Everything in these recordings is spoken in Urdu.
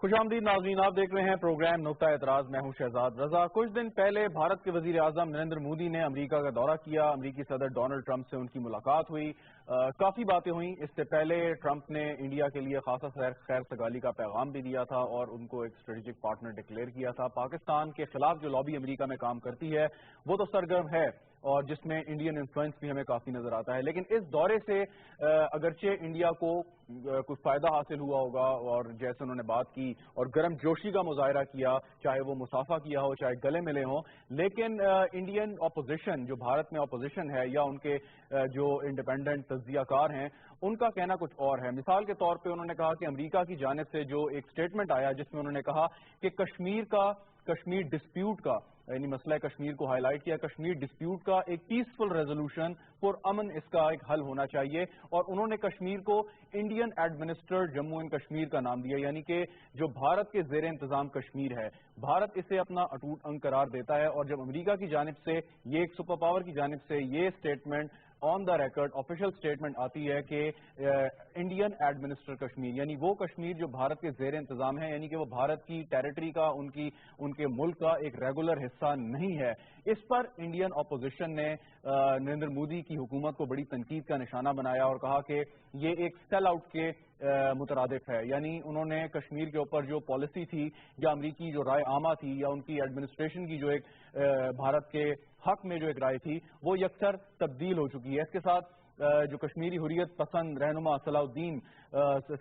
خوش آمدید ناظرین، آپ دیکھ رہے ہیں پروگرام نقطہ اعتراض۔ میں ہوں شہزاد رضا۔ کچھ دن پہلے بھارت کے وزیر اعظم نریندر مودی نے امریکہ کا دورہ کیا۔ امریکی صدر ڈونلڈ ٹرمپ سے ان کی ملاقات ہوئی، کافی باتیں ہوئیں۔ اس سے پہلے ٹرمپ نے انڈیا کے لیے خاصا خیر سگالی کا پیغام بھی دیا تھا اور ان کو ایک اسٹریٹجک پارٹنر ڈکلیئر کیا تھا۔ پاکستان کے خلاف جو لابی امریکہ میں کام کرتی ہے وہ تو سرگرم ہے اور جس میں انڈین انفلوئنس بھی ہمیں کافی نظر آتا ہے، لیکن اس دورے سے اگرچہ انڈیا کو کچھ فائدہ حاصل ہوا ہوگا اور جیسے انہوں نے بات کی اور گرم جوشی کا مظاہرہ کیا، چاہے وہ مصافحہ کیا ہو چاہے گلے ملے ہوں، لیکن انڈین اپوزیشن جو بھارت میں اپوزیشن ہے یا ان کے جو انڈیپینڈنٹ تجزیہ کار ہیں ان کا کہنا کچھ اور ہے۔ مثال کے طور پہ انہوں نے کہا کہ امریکہ کی جانب سے جو ایک سٹیٹمنٹ آیا جس میں انہوں نے کہا کہ کشمیر ڈسپیوٹ کا، یعنی مسئلہ کشمیر کو ہائی لائٹ کیا، کشمیر ڈسپیوٹ کا ایک پیسفل ریزولوشن پر امن اس کا ایک حل ہونا چاہیے، اور انہوں نے کشمیر کو Indian administered Jammu and Kashmir کا نام دیا، یعنی کہ جو بھارت کے زیر انتظام کشمیر ہے، بھارت اسے اپنا اٹوٹ انگ قرار دیتا ہے۔ اور جب امریکہ کی جانب سے یہ ایک سپر پاور کی جانب سے یہ statement on the record official statement آتی ہے کہ انڈین ایڈمنسٹر کشمیر، یعنی وہ کشمیر جو بھارت کے زیر انتظام ہے، یعنی کہ وہ بھارت کی ٹیریٹری کا، ان کے ملک کا ایک ریگولر حصہ نہیں ہے، اس پر انڈین اپوزیشن نے نریندر مودی کی حکومت کو بڑی تنقید کا نشانہ بنایا اور کہا کہ یہ ایک سیل آؤٹ کے مترادف ہے۔ یعنی انہوں نے کشمیر کے اوپر جو پالیسی تھی یا امریکی جو رائے عامہ تھی یا ان کی ایڈمنسٹریشن کی جو ایک بھارت کے حق میں جو ایک رائے تھی وہ یکسر تبدیل ہو چکی ہے۔ اس کے ساتھ جو کشمیری حریت پسند رہنما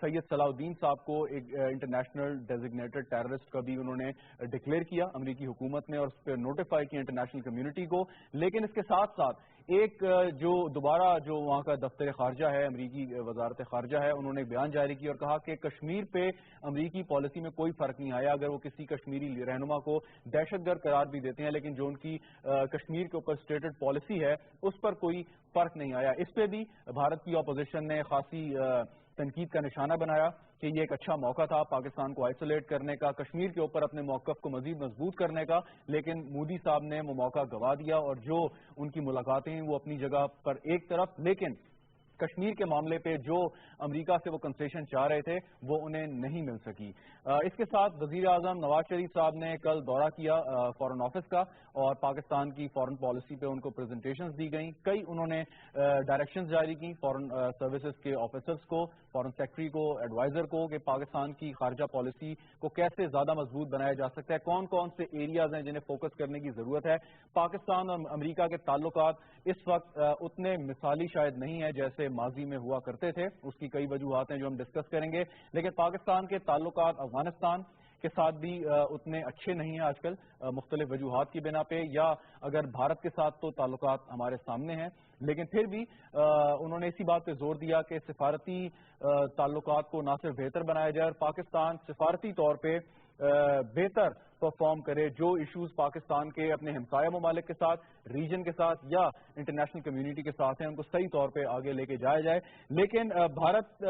سید صلاح الدین صاحب کو ایک انٹرنیشنل ڈیزگنیٹڈ ٹیررسٹ کا بھی انہوں نے ڈکلیئر کیا امریکی حکومت نے اور اس پہ نوٹیفائی کیا انٹرنیشنل کمیونٹی کو۔ لیکن اس کے ساتھ ساتھ ایک جو دوبارہ جو وہاں کا دفتر خارجہ ہے، امریکی وزارت خارجہ ہے، انہوں نے بیان جاری کیا اور کہا کہ کشمیر پہ امریکی پالیسی میں کوئی فرق نہیں آیا، اگر وہ کسی کشمیری رہنما کو دہشت گرد قرار بھی دیتے ہیں لیکن جو ان کی کشمیر کے اوپر اسٹیٹڈ پالیسی ہے اس پر کوئی فرق نہیں آیا۔ اس پہ بھی بھارت کی اپوزیشن نے خاصی تنقید کا نشانہ بنایا کہ یہ ایک اچھا موقع تھا پاکستان کو آئسولیٹ کرنے کا، کشمیر کے اوپر اپنے موقف کو مزید مضبوط کرنے کا، لیکن مودی صاحب نے وہ موقع گنوا دیا اور جو ان کی ملاقاتیں وہ اپنی جگہ پر ایک طرف، لیکن کشمیر کے معاملے پہ جو امریکہ سے وہ کنسیشن چاہ رہے تھے وہ انہیں نہیں مل سکی۔ اس کے ساتھ وزیر اعظم نواز شریف صاحب نے کل دورہ کیا فارن آفس کا اور پاکستان کی فارن پالیسی پہ ان کو پریزنٹیشنز دی گئیں، کئی انہوں نے ڈائریکشنز جاری کی فارن سروسز کے آفیسرز کو، فارن سیکٹری کو، ایڈوائزر کو، کہ پاکستان کی خارجہ پالیسی کو کیسے زیادہ مضبوط بنایا جا سکتا ہے، کون کون سے ایریاز ہیں جنہیں فوکس کرنے کی ضرورت ہے۔ پاکستان اور امریکہ کے تعلقات اس وقت اتنے مثالی شاید نہیں ہیں جیسے ماضی میں ہوا کرتے تھے، اس کی کئی وجوہات ہیں جو ہم ڈسکس کریں گے، لیکن پاکستان کے تعلقات افغانستان کے ساتھ بھی اتنے اچھے نہیں ہیں آج کل مختلف وجوہات کی بنا پہ، یا اگر بھارت کے ساتھ تو تعلقات ہمارے سامنے ہیں، لیکن پھر بھی انہوں نے اسی بات پہ زور دیا کہ سفارتی تعلقات کو نہ صرف بہتر بنایا جائے اور پاکستان سفارتی طور پہ بہتر پرفارم کرے، جو ایشوز پاکستان کے اپنے ہمسایہ ممالک کے ساتھ، ریجن کے ساتھ یا انٹرنیشنل کمیونٹی کے ساتھ ہیں، ان کو صحیح طور پہ آگے لے کے جایا جائے۔ لیکن بھارت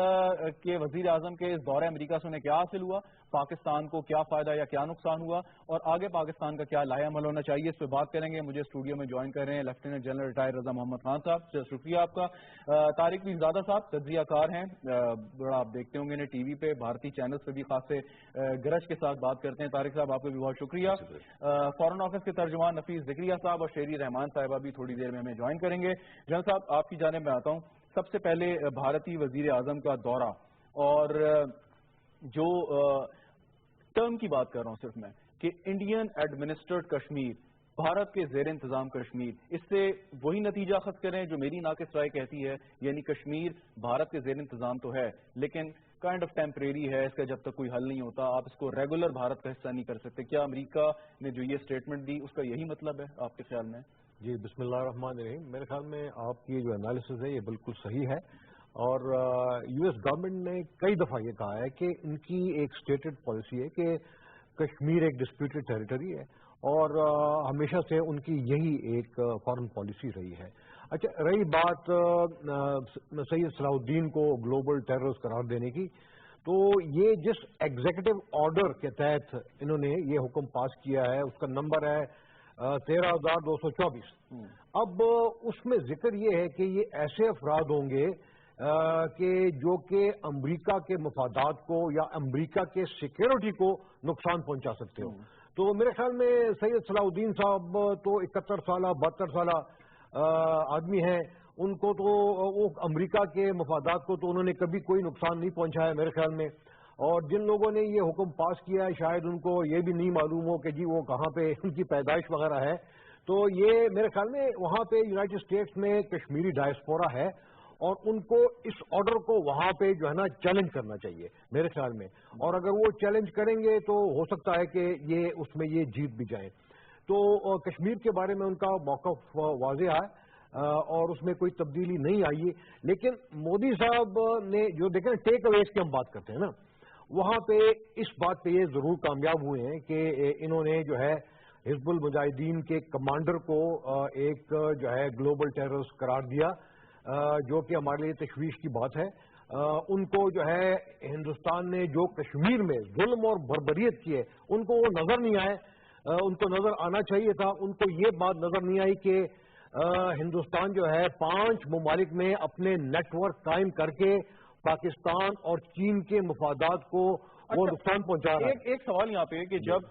کے وزیر اعظم کے اس دورہ امریکہ سے انہیں کیا حاصل ہوا، پاکستان کو کیا فائدہ یا کیا نقصان ہوا اور آگے پاکستان کا کیا لائحہ عمل ہونا چاہیے، اس پہ بات کریں گے۔ مجھے اسٹوڈیو میں جوائن کر رہے ہیں لیفٹیننٹ جنرل ریٹائر رضا محمد خان صاحب، شکریہ آپ کا۔ طارق بن زادہ صاحب تجزیہ کار ہیں، بڑا آپ دیکھتے ہوں گے انہیں ٹی وی پہ، بھارتی چینلز پہ بھی خاصے گرج کے ساتھ بات کرتے ہیں۔ طارق صاحب آپ کو بھی بہت شکریہ۔ فارن آفس کے ترجمان نفیس ذکریہ صاحب اور شیری رحمان صاحبہ بھی تھوڑی دیر میں ہمیں جوائن کریں گے۔ جنرل صاحب آپ کی جانب میں آتا ہوں، سب سے پہلے بھارتی وزیر اعظم کا دورہ اور جو ٹرم کی بات کر رہا ہوں صرف میں کہ انڈین ایڈمنسٹرڈ کشمیر، بھارت کے زیر انتظام کشمیر، اس سے وہی نتیجہ اخذ کریں جو میری ناقص رائے کہتی ہے، یعنی کشمیر بھارت کے زیر انتظام تو ہے لیکن کائنڈ آف ٹیمپریری ہے، اس کا جب تک کوئی حل نہیں ہوتا آپ اس کو ریگولر بھارت کا حصہ نہیں کر سکتے۔ کیا امریکہ نے جو یہ اسٹیٹمنٹ دی اس کا یہی مطلب ہے آپ کے خیال میں؟ جی بسم اللہ الرحمن الرحیم، میرے خیال میں آپ کی جو انالیسز ہے یہ بالکل صحیح ہے، اور یو ایس گورنمنٹ نے کئی دفعہ یہ کہا ہے کہ ان کی ایک اسٹیٹڈ پالیسی ہے کہ کشمیر ایک ڈسپیوٹڈ ٹیریٹری ہے، اور ہمیشہ سے ان کی یہی ایک فارن پالیسی رہی ہے۔ اچھا، رہی بات سید صلاح الدین کو گلوبل ٹیررسٹ قرار دینے کی، تو یہ جس ایگزیکٹو آرڈر کے تحت انہوں نے یہ حکم پاس کیا ہے اس کا نمبر ہے 13,224۔ اب اس میں ذکر یہ ہے کہ یہ ایسے افراد ہوں گے کہ جو کہ امریکہ کے مفادات کو یا امریکہ کے سیکیورٹی کو نقصان پہنچا سکتے ہو. تو میرے خیال میں سید صلاح الدین صاحب تو 71 سالہ 72 سالہ آدمی ہیں. ان کو تو وہ امریکہ کے مفادات کو تو انہوں نے کبھی کوئی نقصان نہیں پہنچایا میرے خیال میں. اور جن لوگوں نے یہ حکم پاس کیا ہے شاید ان کو یہ بھی نہیں معلوم ہو کہ جی وہ کہاں پہ ان کی پیدائش وغیرہ ہے. تو یہ میرے خیال میں وہاں پہ یونائٹڈ اسٹیٹس میں کشمیری ڈائسپورا ہے اور ان کو اس آرڈر کو وہاں پہ جو ہے نا چیلنج کرنا چاہیے میرے خیال میں. اور اگر وہ چیلنج کریں گے تو ہو سکتا ہے کہ یہ اس میں یہ جیت بھی جائیں. تو کشمیر کے بارے میں ان کا موقف واضح ہے اور اس میں کوئی تبدیلی نہیں آئی ہے. لیکن مودی صاحب نے جو دیکھیں ٹیک اویز کی ہم بات کرتے ہیں نا, وہاں پہ اس بات پہ یہ ضرور کامیاب ہوئے ہیں کہ انہوں نے جو ہے حزب المجاہدین کے کمانڈر کو ایک جو ہے گلوبل ٹیررسٹ قرار دیا, جو کہ ہمارے لیے تشویش کی بات ہے. ان کو جو ہے ہندوستان نے جو کشمیر میں ظلم اور بربریت کی ہے ان کو وہ نظر نہیں آئے. ان کو نظر آنا چاہیے تھا. ان کو یہ بات نظر نہیں آئی کہ ہندوستان جو ہے 5 ممالک میں اپنے نیٹ ورک قائم کر کے پاکستان اور چین کے مفادات کو وہ نقصان پہنچا رہا ہے. ایک سوال یہاں پہ کہ جب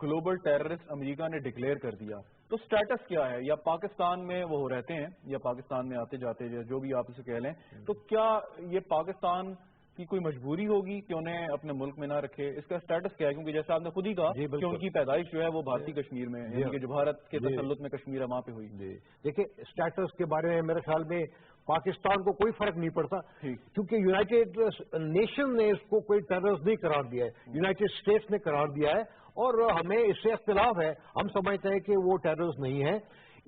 گلوبل ٹیررسٹ امریکہ نے ڈکلیئر کر دیا تو سٹیٹس کیا ہے؟ یا پاکستان میں وہ رہتے ہیں یا پاکستان میں آتے جاتے جو بھی آپ اسے کہہ لیں, تو کیا یہ پاکستان کی کوئی مجبوری ہوگی کہ انہیں اپنے ملک میں نہ رکھے؟ اس کا سٹیٹس کیا ہے؟ کیونکہ جیسے آپ نے خود ہی کہا کہ ان کی پیدائش جو ہے وہ بھارتی کشمیر میں ہے, جو بھارت کے تسلط میں کشمیر ہے وہاں پہ ہوئی. دیکھیں سٹیٹس کے بارے میں میرے خیال میں پاکستان کو کوئی فرق نہیں پڑتا, کیونکہ یونائٹڈ نیشن نے اس کو کوئی ٹیررسٹ نہیں قرار دیا ہے, یونائٹڈ اسٹیٹس نے قرار دیا ہے. اور ہمیں اس سے اختلاف ہے, ہم سمجھتے ہیں کہ وہ ٹیررسٹ نہیں ہے.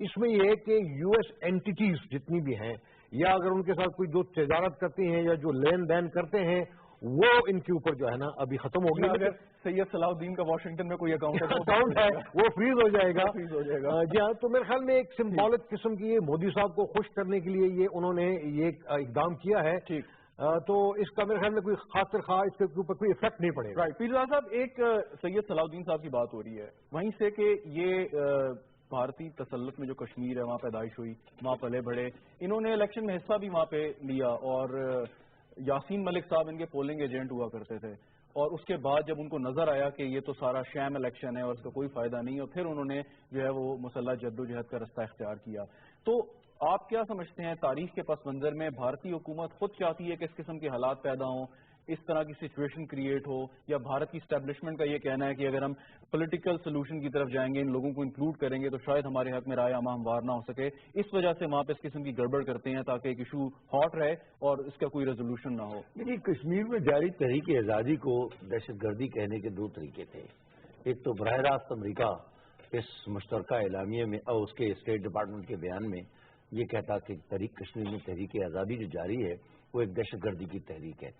اس میں یہ ہے کہ یو ایس اینٹیز جتنی بھی ہیں یا اگر ان کے ساتھ کوئی جو تجارت کرتے ہیں یا جو لین دین کرتے ہیں وہ ان کے اوپر جو ہے نا ابھی ختم ہو گیا. اگر سید صلاح الدین کا واشنگٹن میں کوئی اکاؤنٹ ہے وہ فریز ہو جائے گا. جی ہاں, تو میرے خیال میں ایک سمبولک قسم کی مودی صاحب کو خوش کرنے کے لیے یہ انہوں نے یہ اقدام کیا ہے. تو اس کا میرے خیال میں کوئی خاطر خواہ اس کے اوپر کوئی افیکٹ نہیں پڑے گا. پیرزادہ صاحب, ایک سید صلاح الدین صاحب کی بات ہو رہی ہے وہیں سے کہ یہ بھارتی تسلط میں جو کشمیر ہے وہاں پیدائش ہوئی, وہاں پلے بڑھے, انہوں نے الیکشن میں حصہ بھی وہاں پہ لیا اور یاسین ملک صاحب ان کے پولنگ ایجنٹ ہوا کرتے تھے. اور اس کے بعد جب ان کو نظر آیا کہ یہ تو سارا شیم الیکشن ہے اور اس کا کوئی فائدہ نہیں, اور پھر انہوں نے جو ہے وہ مسلح جدوجہد کا رستہ اختیار کیا. تو آپ کیا سمجھتے ہیں تاریخ کے پس منظر میں بھارتی حکومت خود چاہتی ہے کہ اس قسم کے حالات پیدا ہوں, اس طرح کی سچویشن کریٹ ہو, یا بھارت کی اسٹیبلشمنٹ کا یہ کہنا ہے کہ اگر ہم پولیٹیکل سولوشن کی طرف جائیں گے, ان لوگوں کو انکلوڈ کریں گے تو شاید ہمارے حق میں رائے عامہ ہموار نہ ہو سکے, اس وجہ سے وہاں پہ اس قسم کی گڑبڑ کرتے ہیں تاکہ ایک ایشو ہاٹ رہے اور اس کا کوئی ریزولوشن نہ ہو؟ دیکھیے کشمیر میں جاری تحریک آزادی کو دہشت گردی کہنے کے 2 طریقے تھے. ایک تو براہ راست امریکہ اس مشترکہ اعلامیے میں اور اس کے اسٹیٹ ڈپارٹمنٹ کے بیان میں یہ کہتا کہ تحریک کشمیر میں تحریک آزادی جو جاری ہے وہ ایک دہشت گردی کی تحریک ہے.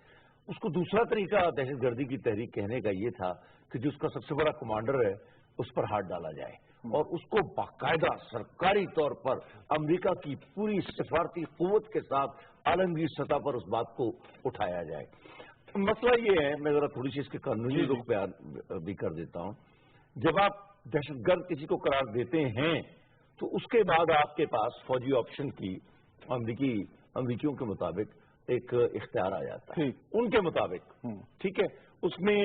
اس کو دوسرا طریقہ دہشت گردی کی تحریک کہنے کا یہ تھا کہ جو اس کا سب سے بڑا کمانڈر ہے اس پر ہاتھ ڈالا جائے اور اس کو باقاعدہ سرکاری طور پر امریکہ کی پوری سفارتی قوت کے ساتھ عالمگیر سطح پر اس بات کو اٹھایا جائے. مسئلہ یہ ہے, میں ذرا تھوڑی سی اس کے قانونی رخ بیان بھی کر دیتا ہوں. جب آپ دہشت گرد کسی کو قرار دیتے ہیں تو اس کے بعد آپ کے پاس فوجی آپشن کی امریکیوں کے مطابق ایک اختیار آ جاتا ہے ان کے مطابق. ٹھیک ہے, اس میں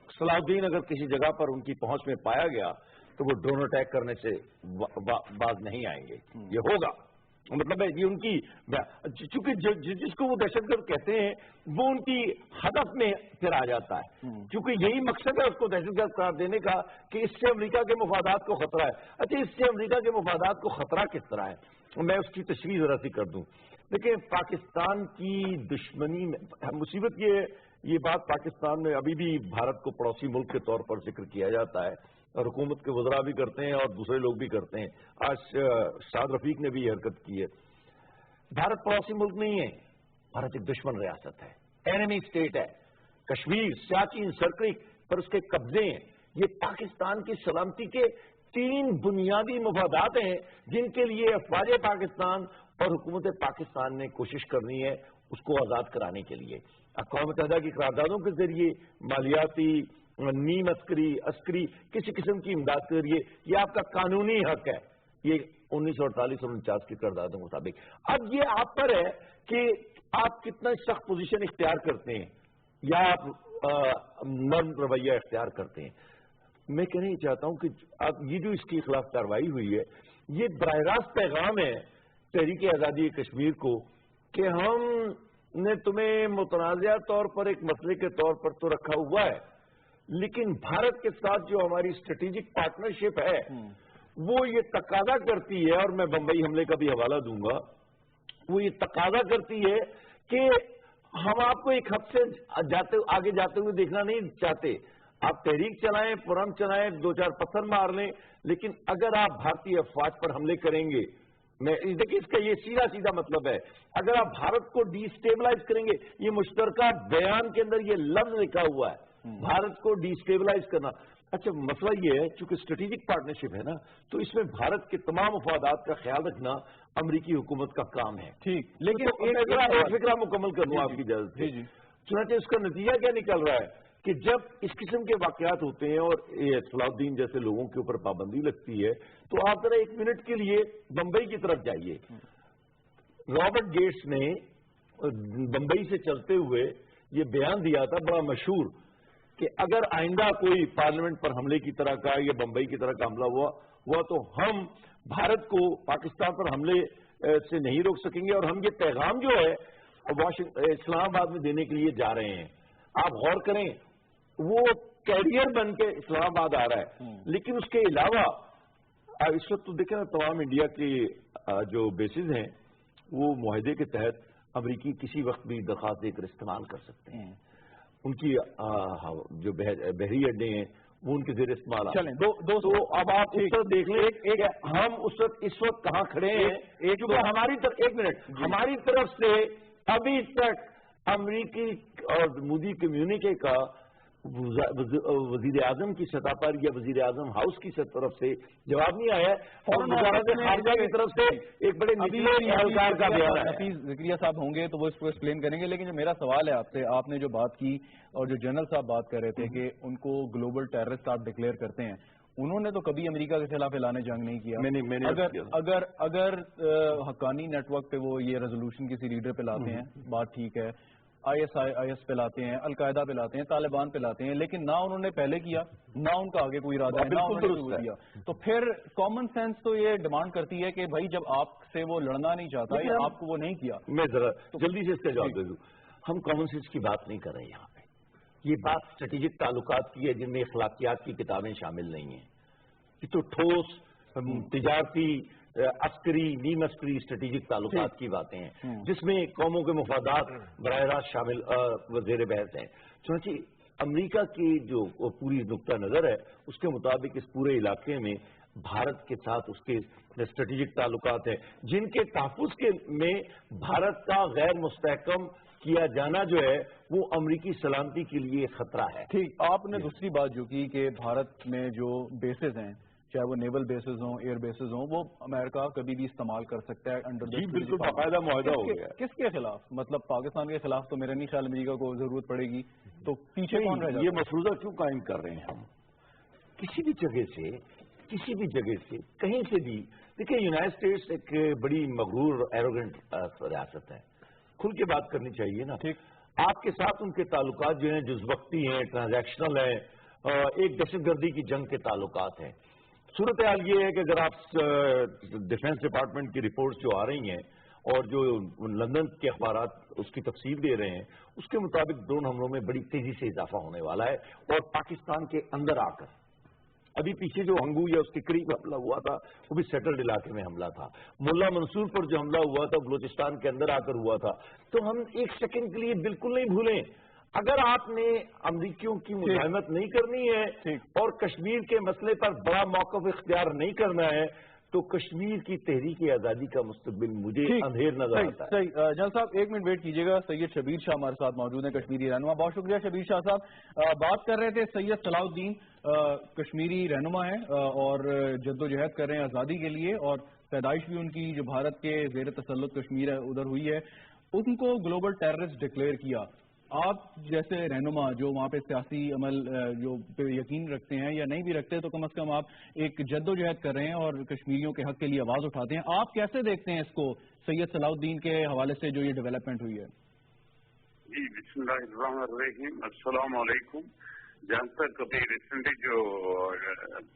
صلاح الدین اگر کسی جگہ پر ان کی پہنچ میں پایا گیا تو وہ ڈرون اٹیک کرنے سے باز نہیں آئیں گے. یہ ہوگا, مطلب ہے یہ ان کی, چونکہ جس کو وہ دہشت گرد کہتے ہیں وہ ان کی ہدف میں پھر آ جاتا ہے, کیونکہ یہی مقصد ہے اس کو دہشت گرد قرار دینے کا کہ اس سے امریکہ کے مفادات کو خطرہ ہے. اچھا, اس سے امریکہ کے مفادات کو خطرہ کس طرح ہے, میں اس کی تشریح ذرا سی کر دوں. دیکھیں پاکستان کی دشمنی میں مصیبت یہ بات پاکستان میں ابھی بھی بھارت کو پڑوسی ملک کے طور پر ذکر کیا جاتا ہے اور حکومت کے وزراء بھی کرتے ہیں اور دوسرے لوگ بھی کرتے ہیں. آج شاد رفیق نے بھی یہ حرکت کی ہے. بھارت پڑوسی ملک نہیں ہے, بھارت ایک دشمن ریاست ہے, اینمی اسٹیٹ ہے. کشمیر, سیاچن, سرکریک پر اس کے قبضے ہیں. یہ پاکستان کی سلامتی کے 3 بنیادی مفادات ہیں جن کے لیے افواج پاکستان اور حکومت پاکستان نے کوشش کرنی ہے اس کو آزاد کرانے کے لیے. اقوام متحدہ کی قراردادوں کے ذریعے مالیاتی, نیم عسکری, کسی قسم کی امداد کے ذریعے یہ آپ کا قانونی حق ہے یہ 1948 اور 49 کے قراردادوں کے مطابق. اب یہ آپ پر ہے کہ آپ کتنا سخت پوزیشن اختیار کرتے ہیں یا آپ نرم رویہ اختیار کرتے ہیں. میں کہنا یہ چاہتا ہوں کہ اب یہ جو اس کے خلاف کارروائی ہوئی ہے یہ براہ راست پیغام ہے تحریک آزادی کشمیر کو کہ ہم نے تمہیں متنازعہ طور پر ایک مسئلے کے طور پر تو رکھا ہوا ہے، لیکن بھارت کے ساتھ جو ہماری اسٹریٹجک پارٹنرشپ ہے وہ یہ تقاضا کرتی ہے، اور میں بمبئی حملے کا بھی حوالہ دوں گا، وہ یہ تقاضا کرتی ہے کہ ہم آپ کو ایک حد سے آگے جاتے ہوئے دیکھنا نہیں چاہتے. آپ تحریک چلائیں، پرم چلائیں، 2-4 پتھر مار لیں، لیکن اگر آپ بھارتی افواج پر حملے کریں گے، دیکھیں اس کا یہ سیدھا مطلب ہے، اگر آپ بھارت کو ڈی اسٹیبلائز کریں گے، یہ مشترکہ بیان کے اندر یہ لفظ لکھا ہوا ہے، بھارت کو ڈی اسٹیبلائز کرنا. اچھا مسئلہ یہ ہے چونکہ اسٹریٹجک پارٹنرشپ ہے نا، تو اس میں بھارت کے تمام مفادات کا خیال رکھنا امریکی حکومت کا کام ہے. ٹھیک، لیکن ایک فکرہ مکمل کر لوں آپ کی اجازت سے. چنانچہ اس کا نتیجہ کیا نکل رہا ہے کہ جب اس قسم کے واقعات ہوتے ہیں اور صلاح الدین جیسے لوگوں کے اوپر پابندی لگتی ہے تو آپ ذرا 1 منٹ کے لیے بمبئی کی طرف جائیے. رابرٹ گیٹس نے بمبئی سے چلتے ہوئے یہ بیان دیا تھا بڑا مشہور کہ اگر آئندہ کوئی پارلیمنٹ پر حملے کی طرح کا یا بمبئی کی طرح کا حملہ ہوا تو ہم بھارت کو پاکستان پر حملے سے نہیں روک سکیں گے، اور ہم یہ پیغام جو ہے اسلام آباد میں دینے کے لیے جا رہے ہیں. آپ غور کریں وہ کیریئر بن کے اسلام آباد آ رہا ہے، لیکن اس کے علاوہ اس وقت تو دیکھیں نا تمام انڈیا کے جو بیسز ہیں وہ معاہدے کے تحت امریکی کسی وقت بھی درخواست دے کر استعمال کر سکتے ہیں. ان کی جو بحری اڈے ہیں وہ ان کے زیر استعمال چلیں. تو اب آپ اس طرح دیکھ لیں ہم اس وقت کہاں کھڑے ہیں. کیونکہ ہماری طرف 1 منٹ ہماری طرف سے ابھی تک امریکی اور مودی کمیونٹی کا وزیر اعظم کی سطح پر یا وزیر اعظم ہاؤس کی طرف سے جواب نہیں آیا ہے، اور وزارت خارجہ کی طرف سے ایک بڑے اہلکار کا بیان ہے. حفیظ ذکریہ صاحب ہوں گے تو وہ اس کو ایکسپلین کریں گے، لیکن جو میرا سوال ہے آپ سے، آپ نے جو بات کی اور جو جنرل صاحب بات کر رہے تھے کہ ان کو گلوبل ٹیررسٹ آپ ڈکلیئر کرتے ہیں، انہوں نے تو کبھی امریکہ کے خلاف اعلان جنگ نہیں کیا. اگر حقانی نیٹ ورک پہ وہ یہ ریزولوشن کسی لیڈر پہ لاتے ہیں، بات ٹھیک ہے، IS پہ لاتے ہیں، القاعدہ پہ لاتے ہیں، طالبان پہ لاتے ہیں، لیکن نہ انہوں نے پہلے کیا نہ ان کا آگے کوئی ارادہ ہے، نہ انہوں نے کیا. تو پھر کامن سینس تو یہ ڈیمانڈ کرتی ہے کہ بھائی جب آپ سے وہ لڑنا نہیں چاہتا یا آپ کو وہ نہیں کیا. میں ذرا جلدی سے اس کا جواب دے دوں. ہم کامن سینس کی بات نہیں کر رہے یہاں پہ، یہ بات اسٹریٹجک تعلقات کی ہے جن میں اخلاقیات کی کتابیں شامل نہیں ہیں. یہ تو ٹھوس تجارتی عسکری نیم عسکری اسٹریٹجک تعلقات کی باتیں ہیں جس میں قوموں کے مفادات براہ راست شامل زیر بحث ہیں. چنانچہ امریکہ کی جو پوری نقطہ نظر ہے اس کے مطابق اس پورے علاقے میں بھارت کے ساتھ اس کے اسٹریٹجک تعلقات ہیں جن کے تحفظ کے میں بھارت کا غیر مستحکم کیا جانا جو ہے وہ امریکی سلامتی کے لیے خطرہ ہے. ٹھیک، آپ نے دوسری بات جو کی کہ بھارت میں جو بیسز ہیں چاہے وہ نیول بیسز ہوں ایئر بیسز ہوں وہ امریکہ کبھی بھی استعمال کر سکتا ہے انڈر جی بالکل باقاعدہ معاہدہ ہو گیا. کس کے خلاف؟ مطلب پاکستان کے خلاف تو میرا نہیں خیال امریکہ کو ضرورت پڑے گی، تو پیچھے کون رہ جاتا ہے؟ یہ مفروضہ کیوں قائم کر رہے ہیں ہم؟ کسی بھی جگہ سے کہیں سے بھی دیکھیں یونائٹڈ اسٹیٹس ایک بڑی مغرور ایروگنٹ ریاست ہے، کھل کے بات کرنی چاہیے نا. ٹھیک، آپ کے ساتھ ان کے تعلقات جو ہیں جز وقتی ہیں، ٹرانزیکشنل ہیں، ایک دہشت گردی کی جنگ کے تعلقات ہیں. صورتحال یہ ہے کہ اگر آپ ڈیفنس ڈپارٹمنٹ کی رپورٹس جو آ رہی ہیں اور جو لندن کے اخبارات اس کی تفصیل دے رہے ہیں اس کے مطابق ڈرون حملوں میں بڑی تیزی سے اضافہ ہونے والا ہے. اور پاکستان کے اندر آ کر ابھی پیچھے جو ہنگو یا اس کے قریب حملہ ہوا تھا وہ بھی سیٹلڈ علاقے میں حملہ تھا. ملا منصور پر جو حملہ ہوا تھا بلوچستان کے اندر آ کر ہوا تھا. تو ہم ایک سیکنڈ کے لیے بالکل نہیں بھولیں اگر آپ نے امریکیوں کی مزاحمت نہیں کرنی ہے اور کشمیر کے مسئلے پر بڑا موقف اختیار نہیں کرنا ہے تو کشمیر کی تحریک آزادی کا مستقبل مجھے اندھیر نظر آتا ہے. صحیح. جنرل صاحب 1 منٹ ویٹ کیجیے گا. سید شبیر شاہ ہمارے ساتھ موجود ہیں، کشمیری رہنما. بہت شکریہ شبیر شاہ صاحب. بات کر رہے تھے سید صلاح الدین کشمیری رہنما ہیں اور جدوجہد کر رہے ہیں آزادی کے لیے، اور پیدائش بھی ان کی جو بھارت کے زیر تسلط کشمیر ہے ادھر ہوئی ہے. ان کو گلوبل ٹیررسٹ ڈکلیئر کیا. آپ جیسے رہنما جو وہاں پہ سیاسی عمل جو پہ یقین رکھتے ہیں یا نہیں بھی رکھتے تو کم از کم آپ ایک جدوجہد کر رہے ہیں اور کشمیریوں کے حق کے لیے آواز اٹھاتے ہیں، آپ کیسے دیکھتے ہیں اس کو سید صلاح الدین کے حوالے سے جو یہ ڈیولپمنٹ ہوئی ہے؟ جی بسم اللہ الرحمن الرحیم، السلام علیکم۔ جہاں تک ابھی ریسنٹلی جو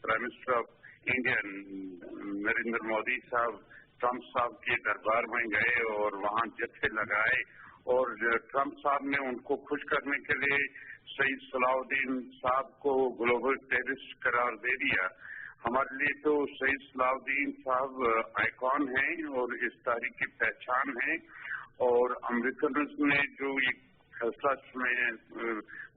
prime minister of India Narendra Modi صاحب ٹرمپ صاحب کے دربار میں گئے اور وہاں جتھے لگائے اور ٹرمپ صاحب نے ان کو خوش کرنے کے لیے سید صلاح الدین صاحب کو گلوبل ٹیررسٹ قرار دے دیا، ہمارے لیے تو سید صلاح الدین صاحب آئیکن ہیں اور اس تاریخ کی پہچان ہے، اور امریکنز نے جو یہ فیصلہ میں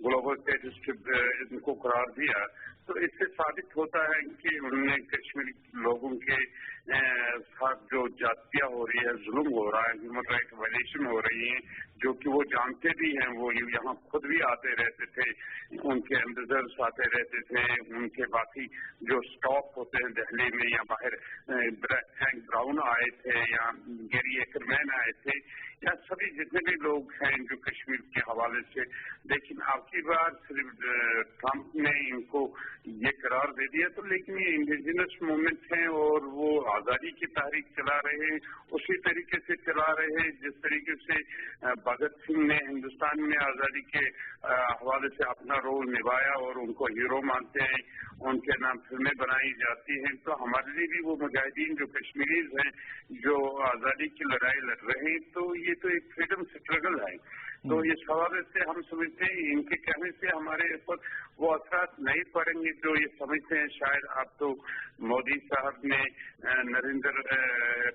گلوبل ٹیررسٹ ان کو قرار دیا تو اس سے ثابت ہوتا ہے کہ انہوں نے کشمیری لوگوں کے ساتھ جو جاتیہ ہو رہی ہے، ظلم ہو رہا ہے، ہیومن رائٹ وائلیشن ہو رہی ہیں، جو کہ وہ جانتے بھی ہیں، وہ یہاں خود بھی آتے رہتے تھے، ان کے ایمبیسڈرز آتے رہتے تھے، ان کے باقی جو اسٹاف ہوتے ہیں دہلی میں یا باہر، فرینک براؤن آئے تھے یا گیری ایکرمین آئے تھے، یا سبھی جتنے بھی لوگ ہیں جو کشمیر کے حوالے سے، لیکن اب کی بار صرف ٹرمپ نے ان کو یہ قرار دے دیا تو لیکن یہ انڈیجنس موومنٹ ہیں اور وہ آزادی کی تحریک چلا رہے ہیں، اسی طریقے سے چلا رہے ہیں جس طریقے سے بھگت سنگھ نے ہندوستان میں آزادی کے حوالے سے اپنا رول نبھایا اور ان کو ہیرو مانتے ہیں، ان کے نام فلمیں بنائی جاتی ہیں، تو ہمارے لیے بھی وہ مجاہدین جو کشمیریز ہیں جو آزادی کی لڑائی لڑ رہے ہیں تو یہ تو ایک فریڈم اسٹرگل ہے، تو اس حوالے سے ہم سمجھتے ہیں ان کے کہنے سے ہمارے اوپر وہ اثرات نہیں پڑیں گے جو یہ سمجھتے ہیں شاید اب تو مودی صاحب نے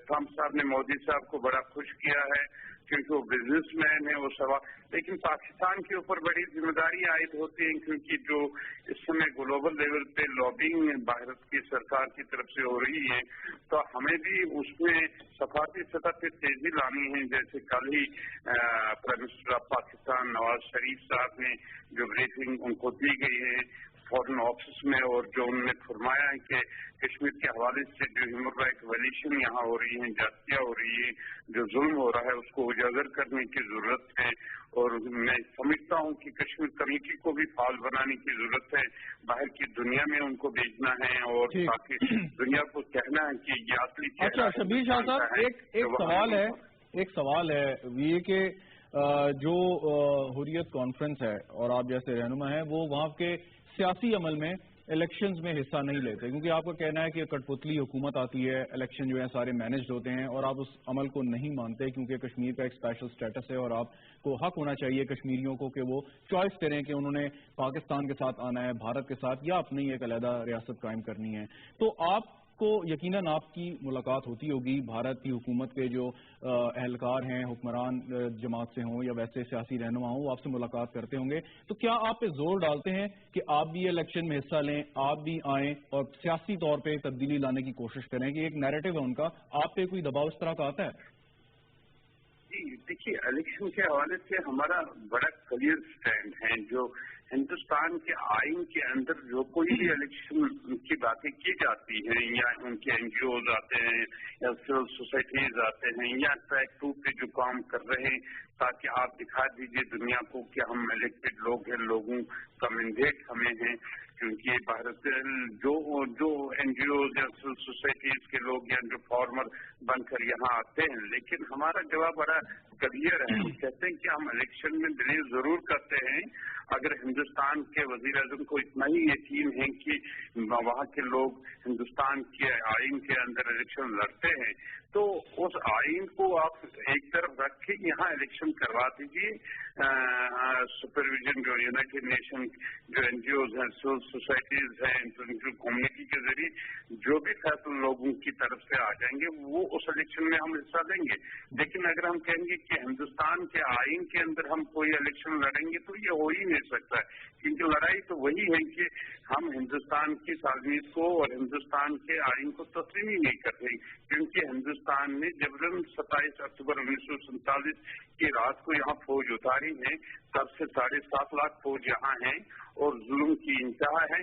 ٹرمپ صاحب نے مودی صاحب کو بڑا خوش کیا ہے کیونکہ وہ بزنس مین ہے وہ سوال، لیکن پاکستان کے اوپر بڑی ذمہ داری عائد ہوتی ہے کیونکہ جو اس سمے گلوبل لیول پہ لابنگ بھارت کی سرکار کی طرف سے ہو رہی ہے تو ہمیں بھی اس میں سفارتی سطح پہ تیزی لانی ہے، جیسے کل ہی prime minister of Pakistan Nawaz Sharif صاحب نے جو بریفنگ ان کو دی گئی ہے فارن آفس میں، اور جو انہوں نے فرمایا ہے کہ کشمیر کے حوالے سے جو ہیومن رائٹ وائلیشن یہاں ہو رہی ہیں، جاتیہ ہو رہی ہے، جو ظلم ہو رہا ہے اس کو اجاگر کرنے کی ضرورت ہے، اور میں سمجھتا ہوں کہ کشمیر کمیٹی کو بھی فعال بنانے کی ضرورت ہے، باہر کی دنیا میں ان کو بھیجنا ہے اور تاکہ دنیا کو کہنا ہے کہ یہ اصلی چہرہ اچھا شبیر شاہ صاحب ایک سوال ہے یہ کہ جو حریت کانفرنس ہے اور آپ جیسے رہنما ہیں وہ وہاں کے سیاسی عمل میں الیکشنز میں حصہ نہیں لیتے کیونکہ آپ کا کہنا ہے کہ کٹ پتلی حکومت آتی ہے، الیکشن جو ہے سارے مینجڈ ہوتے ہیں اور آپ اس عمل کو نہیں مانتے کیونکہ کشمیر کا ایک اسپیشل اسٹیٹس ہے اور آپ کو حق ہونا چاہیے کشمیریوں کو کہ وہ چوائس کریں کہ انہوں نے پاکستان کے ساتھ آنا ہے، بھارت کے ساتھ، یا اپنی ایک علیحدہ ریاست قائم کرنی ہے۔ تو آپ کو یقیناً آپ کی ملاقات ہوتی ہوگی بھارت کی حکومت کے جو اہلکار ہیں، حکمران جماعت سے ہوں یا ویسے سیاسی رہنما ہوں، وہ آپ سے ملاقات کرتے ہوں گے، تو کیا آپ پہ زور ڈالتے ہیں کہ آپ بھی الیکشن میں حصہ لیں، آپ بھی آئیں اور سیاسی طور پہ تبدیلی لانے کی کوشش کریں کہ ایک نیریٹو ہے ان کا، آپ پہ کوئی دباؤ اس طرح کا آتا ہے؟ جی دیکھیے الیکشن کے حوالے سے ہمارا بڑا کلیئر اسٹینڈ ہے، جو ہندوستان کے آئین کے اندر جو کوئی بھی الیکشن کی باتیں کی جاتی ہیں یا ان کے این جی اوز آتے ہیں یا سول سوسائٹیز آتے ہیں یا ٹریک 2 پہ جو کام کر رہے ہیں تاکہ آپ دکھا دیجیے دنیا کو کہ ہم الیکٹڈ لوگ ہیں، لوگوں کا مینڈیٹ ہمیں ہے، کیونکہ بھارت جو این جی اوز یا سول سوسائٹیز کے لوگ یا جو فارمر بن کر یہاں آتے ہیں، لیکن ہمارا جواب بڑا کلیئر ہے، ہم کہتے ہیں کہ ہم الیکشن میں بلیو ضرور کرتے ہیں اگر ہندوستان کے وزیر اعظم کو اتنا ہی یقین ہے کہ وہاں کے لوگ ہندوستان کے آئین کے اندر الیکشن لڑتے ہیں تو اس آئین کو آپ ایک طرف رکھ کے یہاں الیکشن کروا دیجیے، سپرویژن جو یونائٹڈ نیشن جو این جی اوز ہیں، سول سوسائٹیز ہیں، انٹرنیشنل کمیونٹی کے ذریعے جو بھی فیصلے لوگوں کی طرف سے آ جائیں گے وہ اس الیکشن میں ہم حصہ لیں گے، لیکن اگر ہم کہیں گے کہ ہندوستان کے آئین کے اندر ہم کوئی الیکشن لڑیں گے تو یہ ہو ہی نہیں سکتا ہے، کیونکہ لڑائی تو وہی ہے کہ ہم ہندوستان کی سازمیت کو اور ہندوستان کے آئین کو تسلیم ہی نہیں کرتے، کیونکہ ہندوستان نے جبراً 27 اکتوبر 1947 کی رات کو یہاں فوج اتاری ہے، تب سے 7.5 لاکھ فوج یہاں ہیں اور ظلم کی انتہا ہے،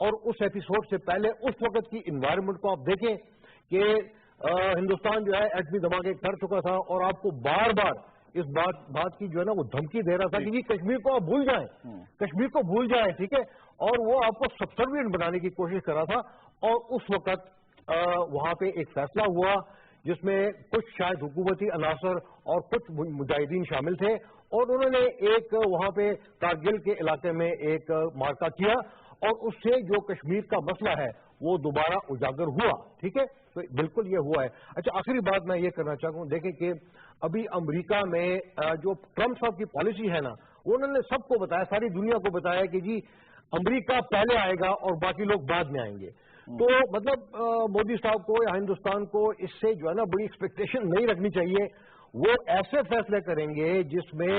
اور اس ایپیسوڈ سے پہلے اس وقت کی انوائرمنٹ کو آپ دیکھیں کہ ہندوستان جو ہے ایٹمی دھماکے کر چکا تھا اور آپ کو بار بار اس بات کی جو ہے نا وہ دھمکی دے رہا تھا کہ کشمیر کو آپ بھول جائیں، کشمیر کو بھول جائیں، ٹھیک ہے، اور وہ آپ کو سبسروینٹ بنانے کی کوشش کر رہا تھا۔ اور اس وقت وہاں پہ ایک فیصلہ ہوا جس میں کچھ شاید حکومتی عناصر اور کچھ مجاہدین شامل تھے، اور انہوں نے ایک وہاں پہ کارگل کے علاقے میں ایک مارکا کیا، اور اس سے جو کشمیر کا مسئلہ ہے وہ دوبارہ اجاگر ہوا، ٹھیک ہے، تو بالکل یہ ہوا ہے۔ اچھا، آخری بات میں یہ کرنا چاہتا ہوں، دیکھیں کہ ابھی امریکہ میں جو ٹرمپ صاحب کی پالیسی ہے نا، انہوں نے سب کو بتایا، ساری دنیا کو بتایا کہ جی امریکہ پہلے آئے گا اور باقی لوگ بعد میں آئیں گے۔ تو مطلب مودی صاحب کو یا ہندوستان کو اس سے جو ہے نا بڑی ایکسپیکٹیشن نہیں رکھنی چاہیے۔ وہ ایسے فیصلے کریں گے جس میں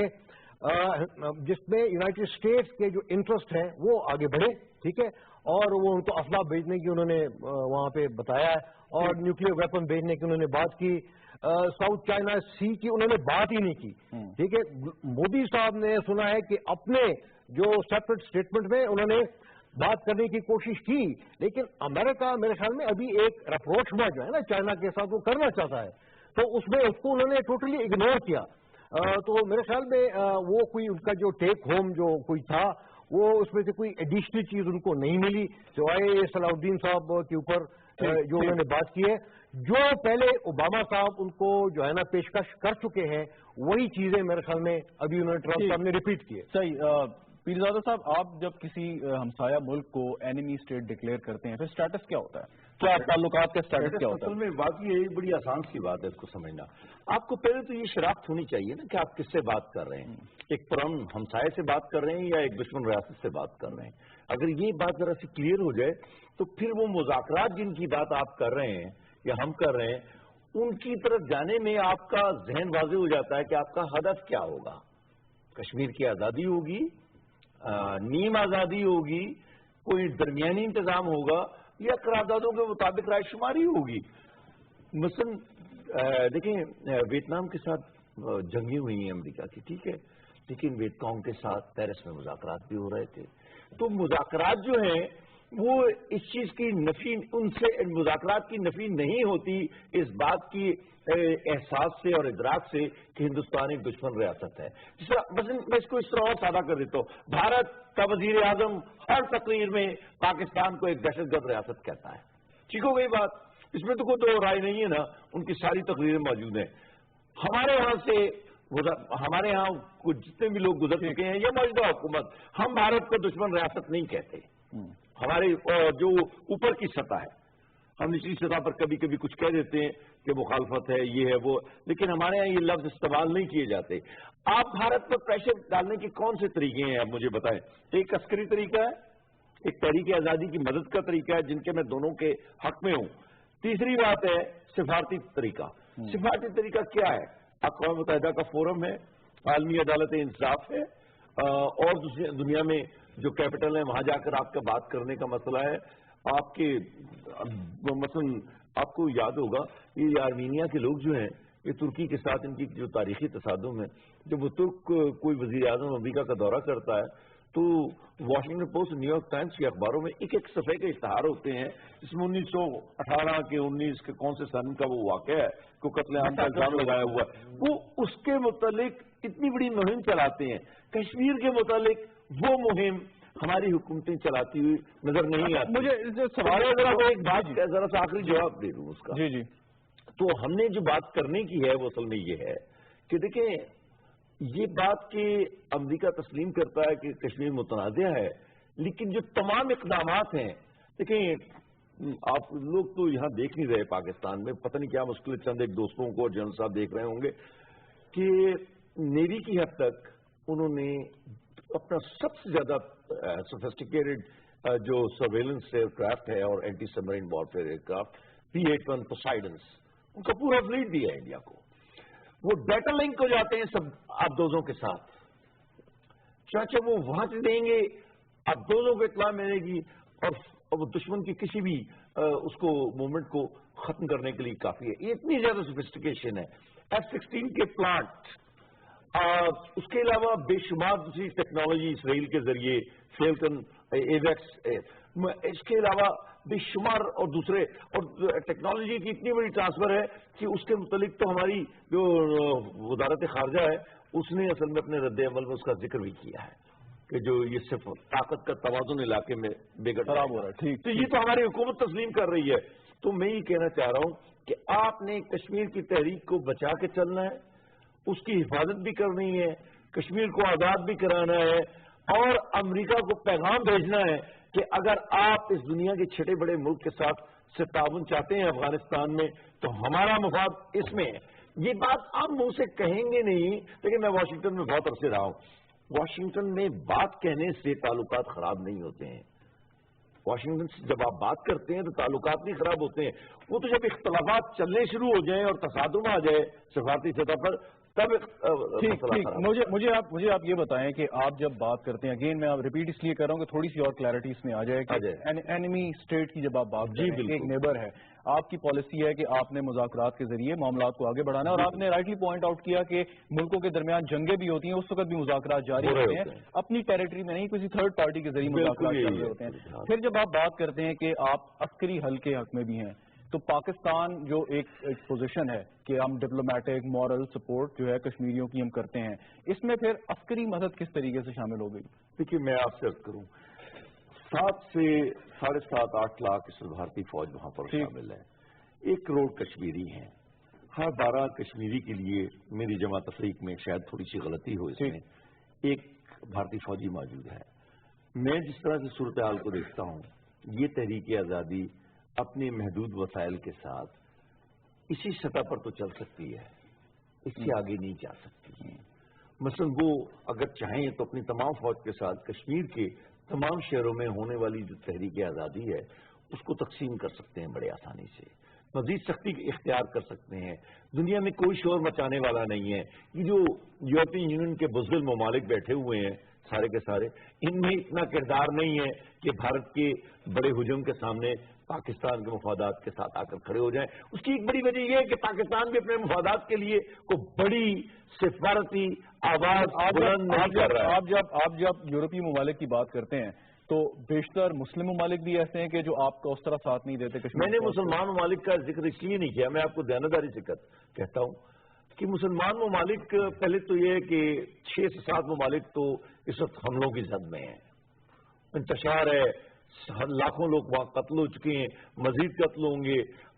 یونائٹڈ اسٹیٹس کے جو انٹرسٹ ہیں وہ آگے بڑھے، ٹھیک ہے، اور وہ ان کو اسلحہ بھیجنے کی انہوں نے وہاں پہ بتایا ہے، اور نیوکلیر ویپن بھیجنے کی انہوں نے بات کی، ساؤتھ چائنا سی کی انہوں نے بات ہی نہیں کی، ٹھیک ہے۔ مودی صاحب نے سنا ہے کہ اپنے جو سیپریٹ اسٹیٹمنٹ میں انہوں نے بات کرنے کی کوشش کی، لیکن امریکہ میرے خیال میں ابھی ایک رپروچمہ جو ہے نا چائنا کے ساتھ وہ کرنا چاہتا ہے، تو اس میں اس کو انہوں نے ٹوٹلی اگنور کیا۔ تو میرے خیال میں وہ کوئی ان کا جو ٹیک ہوم جو کوئی تھا وہ اس میں سے کوئی ایڈیشنل چیز ان کو نہیں ملی سوائے صلاح الدین صاحب کے اوپر جو انہوں نے بات کی ہے، جو پہلے اوباما صاحب ان کو جو ہے نا پیشکش کر چکے ہیں وہی چیزیں میرے خیال میں ابھی انہوں نے ٹرمپ صاحب نے ریپیٹ کی ہے۔ صحیح۔ پیرزادہ صاحب، آپ جب کسی ہمسایہ ملک کو اینیمی اسٹیٹ ڈکلیئر کرتے ہیں پھر اسٹیٹس کیا ہوتا ہے؟ کیا تعلقات کا اسٹیٹس کیا ہوتا ہے؟ اصل میں واقعی یہ ایک بڑی آسان سی بات ہے اس کو سمجھنا۔ آپ کو پہلے تو یہ شناخت ہونی چاہیے نا کہ آپ کس سے بات کر رہے ہیں، ایک پرامن ہمسائے سے بات کر رہے ہیں یا ایک دشمن ریاست سے بات کر رہے ہیں۔ اگر یہ بات ذرا سی کلیئر ہو جائے تو پھر وہ مذاکرات جن کی بات آپ کر رہے ہیں یا ہم کر رہے ہیں ان کی طرف جانے میں آپ کا ذہن واضح ہو جاتا ہے کہ آپ کا ہدف کیا ہوگا۔ کشمیر کی آزادی ہوگی، نیم آزادی ہوگی، کوئی درمیانی انتظام ہوگا یا قراردادوں کے مطابق رائے شماری ہوگی۔ مثلا دیکھیں ویتنام کے ساتھ جنگیں ہوئی ہیں امریکہ کی، ٹھیک ہے، لیکن ویتکانگ کے ساتھ پیرس میں مذاکرات بھی ہو رہے تھے۔ تو مذاکرات جو ہیں وہ اس چیز کی نفی، ان سے مذاکرات کی نفی نہیں ہوتی اس بات کی احساس سے اور ادراک سے کہ ہندوستان ایک دشمن ریاست ہے۔ جس طرح مثلا میں اس کو اس طرح اور سادہ کر دیتا ہوں، بھارت کا وزیر اعظم ہر تقریر میں پاکستان کو ایک دہشت گرد ریاست کہتا ہے، ٹھیک ہو گئی بات، اس میں تو کوئی دو رائے نہیں ہے نا، ان کی ساری تقریریں موجود ہیں۔ ہمارے یہاں جتنے بھی لوگ گزر چکے ہیں یا موجودہ حکومت، ہم بھارت کو دشمن ریاست نہیں کہتے۔ ہمارے جو اوپر کی سطح ہے، ہم نچلی سطح پر کبھی کبھی کچھ کہہ دیتے ہیں کہ مخالفت ہے، یہ ہے وہ، لیکن ہمارے یہاں یہ لفظ استعمال نہیں کیے جاتے۔ آپ بھارت پر پریشر ڈالنے کے کون سے طریقے ہیں آپ مجھے بتائیں؟ ایک عسکری طریقہ ہے، ایک تحریک آزادی کی مدد کا طریقہ ہے جن کے میں دونوں کے حق میں ہوں، تیسری بات ہے سفارتی طریقہ۔ سفارتی طریقہ کیا ہے؟ اقوام متحدہ کا فورم ہے، عالمی عدالت انصاف ہے، اور دنیا میں جو کیپٹل ہے وہاں جا کر آپ کا بات کرنے کا مسئلہ ہے۔ آپ کے مثلا آپ کو یاد ہوگا یہ آرمینیا کے لوگ جو ہیں یہ ترکی کے ساتھ ان کی جو تاریخی تصادم ہے، جب وہ ترک کوئی وزیر اعظم امریکہ کا دورہ کرتا ہے تو Washington post, new York Times کے اخباروں میں ایک ایک صفحے کے اشتہار ہوتے ہیں جس میں 1918 کے 19 کے کون سے سن کا وہ واقعہ ہے کو قتل عام کا الزام لگایا ہوا ہے، وہ اس کے متعلق اتنی بڑی مہم چلاتے ہیں۔ کشمیر کے متعلق وہ مہم ہماری حکومتیں چلاتی ہوئی نظر نہیں آتی۔ مجھے سوال ایک بات ذرا سا آخری جواب دے دوں اس کا۔ جی جی، تو ہم نے جو بات کرنے کی ہے وہ اصل میں یہ ہے کہ دیکھیں یہ بات کہ امریکہ تسلیم کرتا ہے کہ کشمیر متنازع ہے، لیکن جو تمام اقدامات ہیں، دیکھیں آپ لوگ تو یہاں دیکھ نہیں رہے پاکستان میں، پتہ نہیں کیا مشکل، چند ایک دوستوں کو جنرل صاحب دیکھ رہے ہوں گے کہ نیوی کی حد تک انہوں نے اپنا سب سے زیادہ سوفسٹیکیٹڈ جو سرویلنس ایئر کرافٹ ہے اور anti submarine warfare aircraft P-81 Poseidons, ان کا پورا فلیٹ دیا ہے انڈیا کو۔ وہ ڈیٹا لنک ہو جاتے ہیں سب آبدوزوں کے ساتھ، چاچا وہ وہاں سے دیں گے، آبدوزوں کو اطلاع ملے گی اور وہ دشمن کی کسی بھی اس کو موومنٹ کو ختم کرنے کے لیے کافی ہے۔ یہ اتنی زیادہ سوفسٹیکیشن ہے۔ F-16 کے پلانٹ، اس کے علاوہ بے شمار دوسری ٹیکنالوجی اسرائیل کے ذریعے، فیلکن، ایویکس، اس کے علاوہ بے شمار اور دوسرے اور ٹیکنالوجی کی اتنی بڑی ٹرانسفر ہے کہ اس کے متعلق تو ہماری جو وزارت خارجہ ہے اس نے اصل میں اپنے رد عمل میں اس کا ذکر بھی کیا ہے کہ جو یہ صرف طاقت کا توازن علاقے میں بگڑ خراب ہو رہا ہے. ٹھیک, تو یہ تو ہماری حکومت تسلیم کر رہی ہے. تو میں یہ کہنا چاہ رہا ہوں کہ آپ نے کشمیر کی تحریک کو بچا کے چلنا ہے, اس کی حفاظت بھی کرنی ہے, کشمیر کو آزاد بھی کرانا ہے, اور امریکہ کو پیغام بھیجنا ہے کہ اگر آپ اس دنیا کے چھوٹے بڑے ملک کے ساتھ سے تعاون چاہتے ہیں افغانستان میں تو ہمارا مفاد اس میں ہے. یہ بات آپ منہ سے کہیں گے نہیں, لیکن میں واشنگٹن میں بہت عرصے رہا ہوں. واشنگٹن میں بات کہنے سے تعلقات خراب نہیں ہوتے ہیں. واشنگٹن سے جب آپ بات کرتے ہیں تو تعلقات نہیں خراب ہوتے ہیں. وہ تو جب اختلافات چلنے شروع ہو جائیں اور تصادم آ جائے سفارتی سطح پر تب ٹھیک. مجھے آپ یہ بتائیں کہ آپ جب بات کرتے ہیں, اگین میں آپ ریپیٹ اس لیے کر رہا ہوں کہ تھوڑی سی اور کلیئرٹی اس میں آ جائے کہ اینیمی اسٹیٹ کی جب آپ بات کریں گے, ایک نیبر ہے, آپ کی پالیسی ہے کہ آپ نے مذاکرات کے ذریعے معاملات کو آگے بڑھانا ہے, اور آپ نے رائٹلی پوائنٹ آؤٹ کیا کہ ملکوں کے درمیان جنگیں بھی ہوتی ہیں, اس وقت بھی مذاکرات جاری ہوتے ہیں, اپنی ٹیریٹری میں نہیں, کسی تھرڈ پارٹی کے ذریعے مذاکرات چل رہے ہوتے ہیں. پھر جب آپ بات کرتے ہیں کہ آپ عسکری حل کے حق میں بھی ہیں, تو پاکستان جو ایک پوزیشن ہے کہ ہم ڈپلومیٹک مورل سپورٹ جو ہے کشمیریوں کی ہم کرتے ہیں, اس میں پھر عسکری مدد کس طریقے سے شامل ہو گئی؟ دیکھیے میں آپ سے عرض کروں, 7 سے 7.5 8 لاکھ اس بھارتی فوج وہاں پر شامل ہے, 1 کروڑ کشمیری ہیں. ہر 12 کشمیری کے لیے میری جمع تفریق میں شاید تھوڑی سی غلطی ہو, اس میں ایک بھارتی فوجی موجود ہے. میں جس طرح سے صورتحال کو دیکھتا ہوں, یہ تحریک آزادی اپنے محدود وسائل کے ساتھ اسی سطح پر تو چل سکتی ہے, اس سے آگے نہیں جا سکتی ہے. مثلا وہ اگر چاہیں تو اپنی تمام فوج کے ساتھ کشمیر کے تمام شہروں میں ہونے والی جو تحریک آزادی ہے اس کو تقسیم کر سکتے ہیں بڑے آسانی سے, مزید سختی اختیار کر سکتے ہیں. دنیا میں کوئی شور مچانے والا نہیں ہے. یہ جو یورپین یونین کے بزدل ممالک بیٹھے ہوئے ہیں سارے کے سارے, ان میں اتنا کردار نہیں ہے کہ بھارت کے بڑے ہجوم کے سامنے پاکستان کے مفادات کے ساتھ آ کر کھڑے ہو جائیں. اس کی ایک بڑی وجہ یہ ہے کہ پاکستان بھی اپنے مفادات کے لیے کوئی بڑی سفارتی آواز بلند نہیں کر رہا ہے. آپ جب یورپی ممالک کی بات کرتے ہیں تو بیشتر مسلم ممالک بھی ایسے ہیں کہ جو آپ کا اس طرح ساتھ نہیں دیتے کشمیر. میں نے مسلمان ممالک کا ذکر اس لیے نہیں کیا, میں آپ کو دیانتداری سے کہتا ہوں کہ مسلمان ممالک پہلے تو یہ ہے کہ 6 سے 7 ممالک تو اس وقت حملوں کی زد میں ہیں, انتشار ہے, لاکھوں لوگ وہاں قتل ہو چکے ہیں, مزید قتل ہوں گے,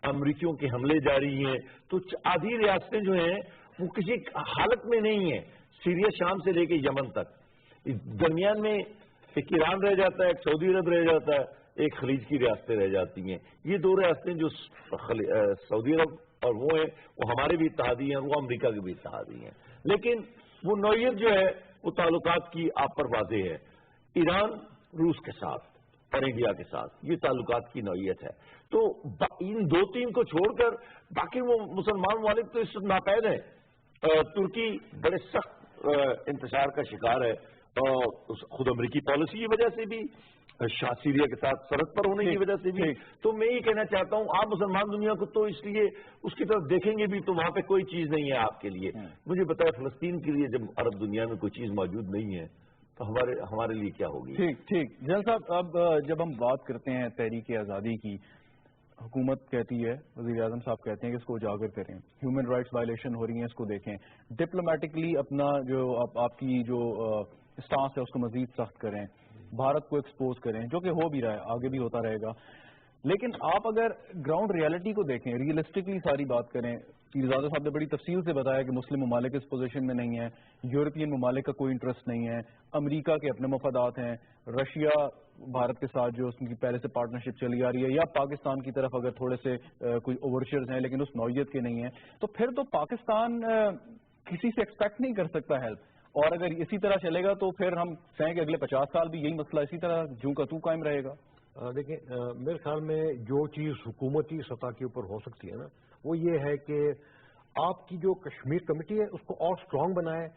امریکیوں کے حملے جاری ہیں. تو آدھی ریاستیں جو ہیں وہ کسی حالت میں نہیں ہیں, سیریا شام سے لے کے یمن تک. درمیان میں ایک ایران رہ جاتا ہے, ایک سعودی عرب رہ جاتا ہے, ایک خلیج کی ریاستیں رہ جاتی ہیں. یہ 2 ریاستیں جو سعودی عرب اور وہ ہیں وہ ہمارے بھی اتحادی ہیں, وہ امریکہ کے بھی اتحادی ہیں. لیکن وہ نوعیت جو ہے وہ تعلقات کی آپ پر واضح ہے. ایران روس کے ساتھ اور انڈیا کے ساتھ یہ تعلقات کی نوعیت ہے. تو ان 2-3 کو چھوڑ کر باقی وہ مسلمان ممالک تو اس وقت ناپید ہیں. ترکی بڑے سخت انتشار کا شکار ہے, خود امریکی پالیسی کی وجہ سے بھی, سیریا کے ساتھ سرحد پر ہونے کی وجہ سے بھی. تو میں یہ کہنا چاہتا ہوں آپ مسلمان دنیا کو تو اس لیے اس کی طرف دیکھیں گے بھی تو وہاں پہ کوئی چیز نہیں ہے آپ کے لیے. مجھے بتائیں فلسطین کے لیے جب عرب دنیا میں کوئی چیز موجود نہیں ہے تو ہمارے لیے کیا ہوگی؟ ٹھیک. جنرل صاحب, اب جب ہم بات کرتے ہیں تحریک آزادی کی, حکومت کہتی ہے, وزیر اعظم صاحب کہتے ہیں کہ اس کو اجاگر کریں, ہیومن رائٹس وائلیشن ہو رہی ہیں اس کو دیکھیں, ڈپلومیٹکلی اپنا جو آپ کی جو اسٹانس ہے اس کو مزید سخت کریں, بھارت کو ایکسپوز کریں, جو کہ ہو بھی رہا ہے, آگے بھی ہوتا رہے گا. لیکن آپ اگر گراؤنڈ ریالٹی کو دیکھیں, ریئلسٹکلی ساری بات کریں, پیرزادہ صاحب نے بڑی تفصیل سے بتایا کہ مسلم ممالک اس پوزیشن میں نہیں ہیں, یورپین ممالک کا کوئی انٹرسٹ نہیں ہے, امریکہ کے اپنے مفادات ہیں, رشیا بھارت کے ساتھ جو اس کی پہلے سے پارٹنرشپ چلی آ رہی ہے, یا پاکستان کی طرف اگر تھوڑے سے کوئی اوورچرز ہیں لیکن اس نوعیت کے نہیں ہیں, تو پھر تو پاکستان کسی سے ایکسپیکٹ نہیں کر سکتا ہیلپ. اور اگر اسی طرح چلے گا تو پھر ہم کہیں کہ اگلے 50 سال بھی یہی مسئلہ اسی طرح جوں کا تو قائم رہے گا. دیکھیں, میرے خیال میں جو چیز حکومتی سطح کے اوپر ہو سکتی ہے نا, وہ یہ ہے کہ آپ کی جو کشمیر کمیٹی ہے اس کو اور اسٹرانگ بنائیں,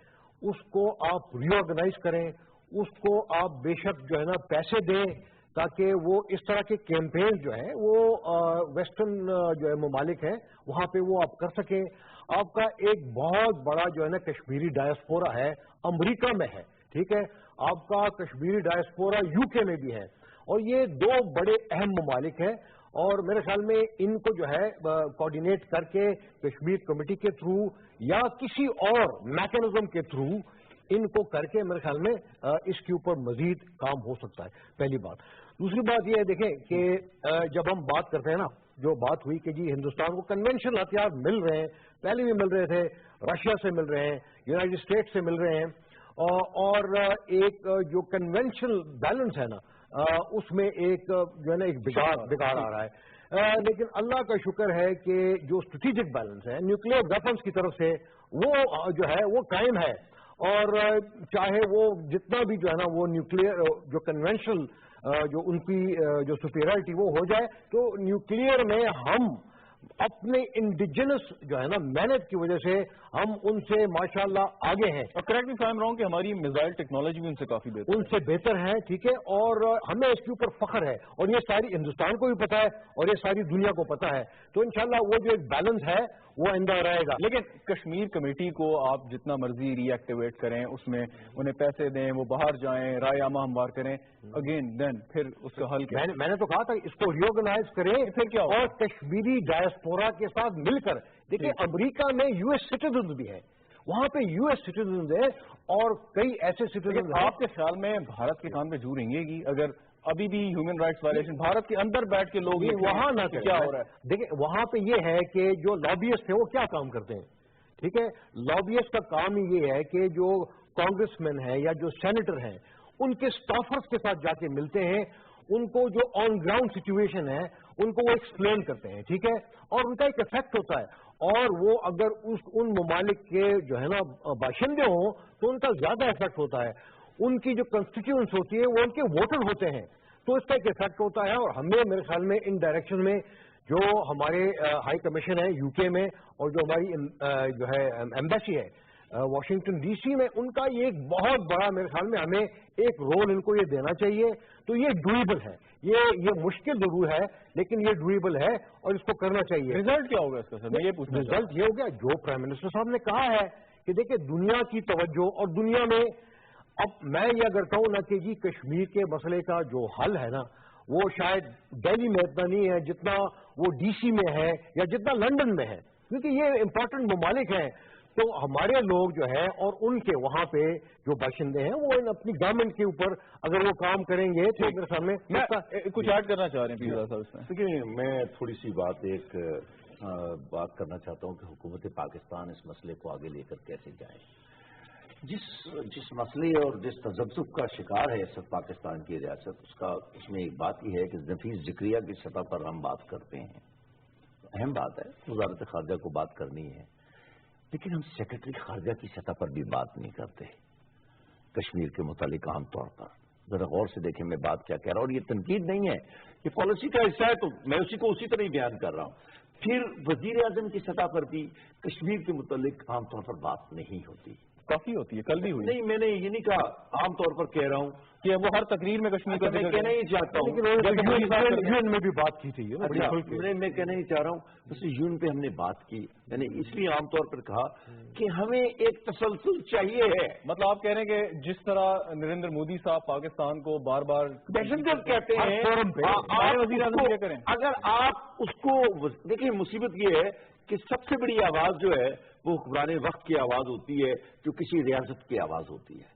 اس کو آپ ری آرگنائز کریں, اس کو آپ بے شک جو ہے نا پیسے دیں تاکہ وہ اس طرح کے کیمپین جو ہے وہ ویسٹرن جو ہے ممالک ہیں وہاں پہ وہ آپ کر سکیں. آپ کا ایک بہت بڑا جو ہے نا کشمیری ڈائسپورا ہے, امریکہ میں ہے, ٹھیک ہے, آپ کا کشمیری ڈائسپورا UK میں بھی ہے, اور یہ دو بڑے اہم ممالک ہیں، اور میرے خیال میں ان کو جو ہے کوآرڈینیٹ کر کے کشمیر کمیٹی کے تھرو یا کسی اور میکینزم کے تھرو ان کو کر کے میرے خیال میں اس کے اوپر مزید کام ہو سکتا ہے، پہلی بات۔ دوسری بات یہ ہے دیکھیں کہ جب ہم بات کرتے ہیں نا، جو بات ہوئی کہ جی ہندوستان کو کنونشنل ہتھیار مل رہے ہیں، پہلے بھی مل رہے تھے، رشیا سے مل رہے ہیں، یونائٹڈ اسٹیٹس سے مل رہے ہیں، اور ایک جو کنونشنل بیلنس ہے نا اس میں ایک جو ہے نا ایک بگاڑ آ رہا ہے، لیکن اللہ کا شکر ہے کہ جو اسٹریٹجک بیلنس ہے نیوکلیئر ویپنس کی طرف سے وہ جو ہے وہ قائم ہے، اور چاہے وہ جتنا بھی جو ہے نا وہ نیوکلیئر جو کنونشنل جو ان کی جو سپیریورٹی وہ ہو جائے، تو نیوکلیئر میں ہم اپنے انڈیجنس جو ہے نا محنت کی وجہ سے ہم ان سے ماشاءاللہ آگے ہیں، اور correct me if I am wrong کہ ہماری میزائل ٹیکنالوجی بھی ان سے کافی بہتر ان سے بہتر ہے، ٹھیک ہے، اور ہمیں اس کے اوپر فخر ہے، اور یہ ساری ہندوستان کو بھی پتا ہے اور یہ ساری دنیا کو پتا ہے، تو انشاءاللہ وہ جو ایک بیلنس ہے وہ آئندہ رہے گا۔ لیکن کشمیر کمیٹی کو آپ جتنا مرضی ری ایکٹیویٹ کریں، اس میں انہیں پیسے دیں، وہ باہر جائیں، رائے عامہ ہموار کریں، اگین دین پھر اس کا حل کیا؟ میں نے تو کہا تھا اس کو ری آرگنائز کریں پھر کیا اور کشمیری ڈائسپورا کے ساتھ مل کر دیکھیں، امریکہ میں یو ایس سٹیزنز بھی ہیں، وہاں پہ یو ایس سٹیزنز ہیں اور کئی ایسے سٹیزنز ہیں۔ آپ کے خیال میں بھارت کے کان پہ جو رہیں گی اگر ابھی بھی ہیومن رائٹس وائلیشن بھارت کے اندر بیٹھ کے لوگ وہاں نہ کیا ہو رہا ہے؟ دیکھیں وہاں پہ یہ ہے کہ جو لابیسٹ ہیں وہ کیا کام کرتے ہیں، ٹھیک ہے، لابیسٹ کا کام ہی یہ ہے کہ جو کانگریس مین ہیں یا جو سینیٹر ہیں ان کے سٹافرز کے ساتھ جا کے ملتے ہیں، ان کو جو آن گراؤنڈ سچویشن ہے ان کو وہ ایکسپلین کرتے ہیں، ٹھیک ہے، اور ان کا ایک افیکٹ ہوتا ہے، اور وہ اگر ان ممالک کے جو ہے نا باشندے ہوں تو ان کا زیادہ افیکٹ ہوتا ہے، ان کی جو کنسٹیٹیوئنٹس ہوتی ہے وہ ان کے ووٹر ہوتے ہیں، تو اس کا ایک افیکٹ ہوتا ہے، اور ہمیں میرے خیال میں ان ڈائریکشن میں جو ہمارے ہائی کمیشن ہے یو کے میں اور جو ہماری جو ہے ایمبیسی ہے واشنگٹن ڈی سی میں، ان کا یہ ایک بہت بڑا میرے خیال میں ہمیں ایک رول ان کو یہ دینا چاہیے، تو یہ ڈویبل ہے، یہ مشکل ضرور ہے لیکن یہ ڈویبل ہے اور اس کو کرنا چاہیے۔ ریزلٹ کیا ہوگا اس کا سر؟ میں یہ پوچھنا چاہتا ہوں۔ رزلٹ یہ ہو گیا جو پرائم منسٹر صاحب نے کہا ہے کہ دیکھیں دنیا کی توجہ، اور دنیا میں اب میں یہ اگر کہوں نا کہ جی کشمیر کے مسئلے کا جو حل ہے نا وہ شاید دہلی میں اتنا نہیں ہے جتنا وہ ڈی سی میں ہے یا جتنا لندن میں ہے، کیونکہ یہ امپورٹنٹ ممالک ہیں، تو ہمارے لوگ جو ہے اور ان کے وہاں پہ جو باشندے ہیں وہ اپنی گورنمنٹ کے اوپر اگر وہ کام کریں گے تو میرے سامنے کچھ ایڈ کرنا چاہ رہے ہیں پیزا صاحب اس میں؟ دیکھیے میں تھوڑی سی بات کرنا چاہتا ہوں کہ حکومت پاکستان اس مسئلے کو آگے لے کر کیسے جائے۔ جس مسئلے اور جس تذبذب کا شکار ہے سب پاکستان کی ریاست، اس میں ایک بات یہ ہے کہ نفیس ذکریہ کی سطح پر ہم بات کرتے ہیں، اہم بات ہے، وزارت خارجہ کو بات کرنی ہے، لیکن ہم سیکرٹری خارجہ کی سطح پر بھی بات نہیں کرتے کشمیر کے متعلق عام طور پر۔ ذرا غور سے دیکھیں میں بات کیا کہہ رہا ہوں، اور یہ تنقید نہیں ہے، یہ پالیسی کا حصہ ہے، تو میں اسی کو اسی طرح ہی بیان کر رہا ہوں۔ پھر وزیر اعظم کی سطح پر بھی کشمیر کے متعلق عام طور پر بات نہیں ہوتی، کافی ہوتی ہے، کل بھی ہوئی نہیں، میں نے یہ نہیں کہا، عام طور پر کہہ رہا ہوں کہ وہ ہر تقریر میں کشمیر کا میں کہنا ہی چاہتا ہوں، یون میں بھی بات کی تھی، میں کہنا ہی چاہ رہا ہوں، بس یون پہ ہم نے بات کی، میں نے اس لیے عام طور پر کہا کہ ہمیں ایک تسلسل چاہیے ہے۔ مطلب آپ کہہ رہے ہیں کہ جس طرح نریندر مودی صاحب پاکستان کو بار بار دہشت گرد کہتے ہیں، وزیر اعظم کیا کریں؟ اگر آپ اس کو دیکھیں، مصیبت یہ ہے کہ سب سے بڑی آواز جو ہے وہ حکمران وقت کی آواز ہوتی ہے، جو کسی ریاست کی آواز ہوتی ہے۔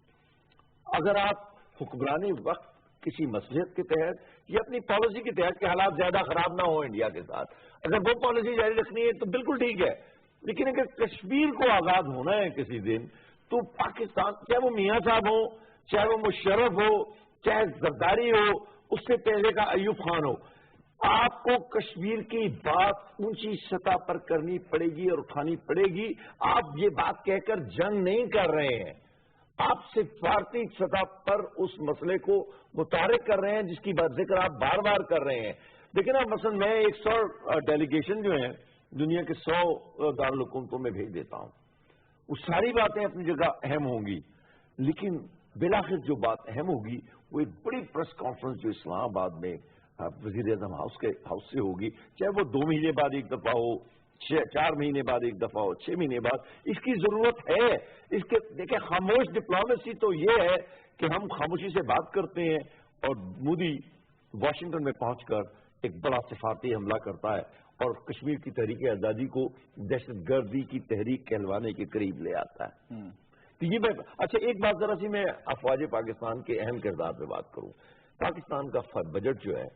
اگر آپ حکمران وقت کسی مصلحت کے تحت یا اپنی پالیسی کے تحت کہ حالات زیادہ خراب نہ ہو انڈیا کے ساتھ، اگر وہ پالیسی جاری رکھنی ہے تو بالکل ٹھیک ہے، لیکن اگر کشمیر کو آزاد ہونا ہے کسی دن، تو پاکستان، چاہے وہ میاں صاحب ہو، چاہے وہ مشرف ہو، چاہے زرداری ہو، اس سے پہلے کا ایوب خان ہو، آپ کو کشمیر کی بات اونچی سطح پر کرنی پڑے گی اور اٹھانی پڑے گی۔ آپ یہ بات کہہ کر جنگ نہیں کر رہے ہیں، آپ سفارتی سطح پر اس مسئلے کو متحرک کر رہے ہیں جس کی بات ذکر آپ بار بار کر رہے ہیں۔ لیکن اب مثلا میں 100 ڈیلیگیشن جو ہیں دنیا کے 100 دارالحکومتوں میں بھیج دیتا ہوں، وہ ساری باتیں اپنی جگہ اہم ہوں گی، لیکن بالآخر جو بات اہم ہوگی وہ ایک بڑی پریس کانفرنس جو اسلام آباد میں وزیر اعظم ہاؤس سے ہوگی، چاہے وہ 2 مہینے بعد ایک دفعہ ہو، 4 مہینے بعد ایک دفعہ ہو، 6 مہینے بعد، اس کی ضرورت ہے۔ اس کے دیکھیں، خاموش ڈپلومیسی تو یہ ہے کہ ہم خاموشی سے بات کرتے ہیں اور مودی واشنگٹن میں پہنچ کر ایک بڑا سفارتی حملہ کرتا ہے اور کشمیر کی تحریک آزادی کو دہشت گردی کی تحریک کہلوانے کے قریب لے آتا ہے. تو یہ اچھا ایک بات ذرا سی میں افواج پاکستان کے اہم کردار پہ بات کروں. پاکستان کا بجٹ جو ہے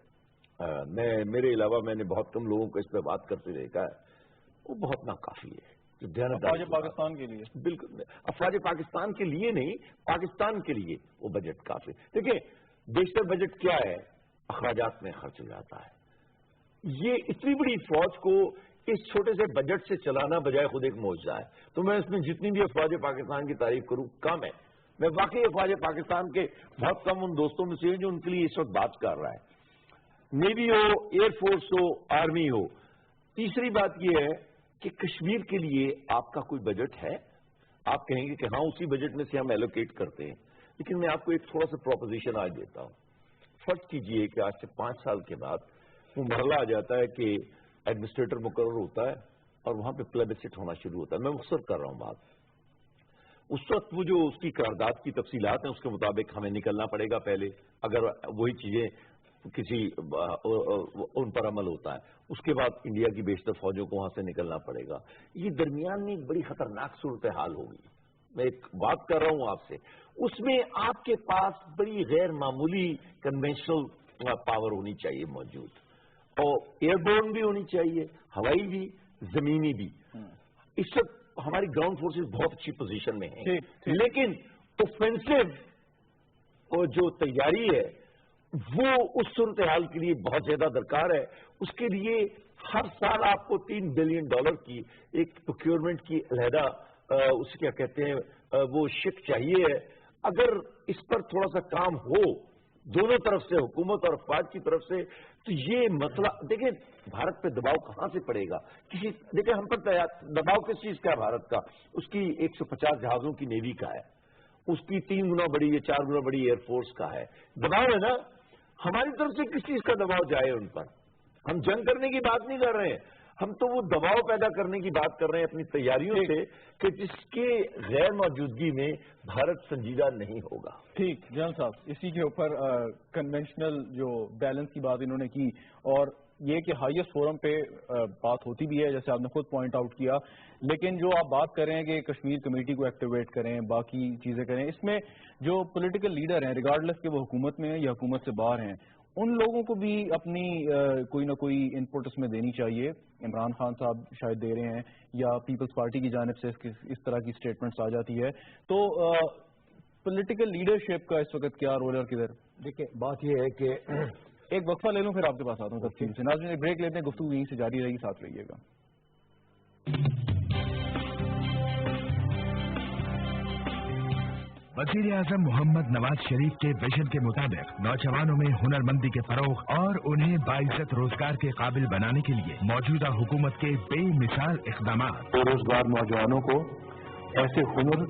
میرے علاوہ میں نے بہت کم لوگوں کو اس پہ بات کرتے دیکھا ہے, وہ بہت ناکافی ہے. افواج پاکستان کے لیے بالکل افواج پاکستان کے لیے نہیں, پاکستان کے لیے وہ بجٹ کافی. دیکھیں بیشتر بجٹ کیا ہے, اخراجات میں خرچ ہو جاتا ہے. یہ اتنی بڑی فوج کو اس چھوٹے سے بجٹ سے چلانا بجائے خود ایک معجزہ ہے. تو میں اس میں جتنی بھی افواج پاکستان کی تعریف کروں کم ہے. میں واقعی افواج پاکستان کے بہت کم ان دوستوں میں سے ہوں جو ان کے لیے اس وقت بات کر رہا ہے, نیوی ہو, ایئر فورس ہو, آرمی ہو. تیسری بات یہ ہے کہ کشمیر کے لیے آپ کا کوئی بجٹ ہے؟ آپ کہیں گے کہ ہاں اسی بجٹ میں سے ہم ایلوکیٹ کرتے ہیں, لیکن میں آپ کو ایک تھوڑا سا پروپوزیشن آج دیتا ہوں. فرض کیجئے کہ آج سے 5 سال کے بعد وہ مرحلہ آ جاتا ہے کہ ایڈمنسٹریٹر مقرر ہوتا ہے اور وہاں پہ پلیبسٹ ہونا شروع ہوتا ہے. میں مختصر کر رہا ہوں بات. اس وقت وہ جو اس کی قرارداد کی تفصیلات ہیں اس کے مطابق ہمیں نکلنا پڑے گا پہلے, اگر وہی چیزیں کسی ان پر عمل ہوتا ہے. اس کے بعد انڈیا کی بیشتر فوجوں کو وہاں سے نکلنا پڑے گا. یہ درمیان میں ایک بڑی خطرناک صورتحال ہوگی. میں ایک بات کر رہا ہوں آپ سے, اس میں آپ کے پاس بڑی غیر معمولی کنونشنل پاور ہونی چاہیے موجود, اور ایئر بورن بھی ہونی چاہیے, ہوائی بھی, زمینی بھی. اس وقت ہماری گراؤنڈ فورسز بہت اچھی پوزیشن میں ہیں, لیکن اوفینسو جو تیاری ہے وہ اس صورتحال کے لیے بہت زیادہ درکار ہے. اس کے لیے ہر سال آپ کو $3 بلین کی ایک پروکیورمنٹ کی علیحدہ اسے کیا کہتے ہیں وہ شک چاہیے ہے. اگر اس پر تھوڑا سا کام ہو دونوں طرف سے, حکومت اور افواج کی طرف سے, تو یہ مسئلہ دیکھیں بھارت پہ دباؤ کہاں سے پڑے گا. دیکھیں ہم پر دباؤ کس چیز کا ہے بھارت کا؟ اس کی 150 جہازوں کی نیوی کا ہے, اس کی 3 گنا بڑی یا 4 گنا بڑی ایئر فورس کا ہے. دباؤ ہے نا. ہماری طرف سے کس چیز کا دباؤ جائے ان پر؟ ہم جنگ کرنے کی بات نہیں کر رہے ہیں, ہم تو وہ دباؤ پیدا کرنے کی بات کر رہے ہیں اپنی تیاریوں سے کہ جس کے غیر موجودگی میں بھارت سنجیدہ نہیں ہوگا. ٹھیک جنرل صاحب, اسی کے اوپر کنونشنل جو بیلنس کی بات انہوں نے کی, اور یہ کہ ہائیسٹ فورم پہ بات ہوتی بھی ہے جیسے آپ نے خود پوائنٹ آؤٹ کیا, لیکن جو آپ بات کر رہے ہیں کہ کشمیر کمیٹی کو ایکٹیویٹ کریں, باقی چیزیں کریں, اس میں جو پولیٹیکل لیڈر ہیں ریگارڈلیس کہ وہ حکومت میں ہیں یا حکومت سے باہر ہیں, ان لوگوں کو بھی اپنی کوئی نہ کوئی ان پٹ اس میں دینی چاہیے. عمران خان صاحب شاید دے رہے ہیں یا پیپلز پارٹی کی جانب سے اس طرح کی اسٹیٹمنٹس آ جاتی ہے. تو پولیٹیکل لیڈرشپ کا اس وقت کیا رول ہے اور کدھر؟ دیکھیں بات یہ ہے کہ ایک وقفہ لے لوں پھر آپ کے پاس آتا ہوں تفصیل سے. ناظرین ایک بریک لیتے ہیں, گفتگو یہیں سے جاری رہے گی, ساتھ رہیے گا. وزیر اعظم محمد نواز شریف کے ویژن کے مطابق نوجوانوں میں ہنرمندی کے فروغ اور انہیں باعزت روزگار کے قابل بنانے کے لیے موجودہ حکومت کے بے مثال اقدامات. بے روزگار نوجوانوں کو ایسے ہنر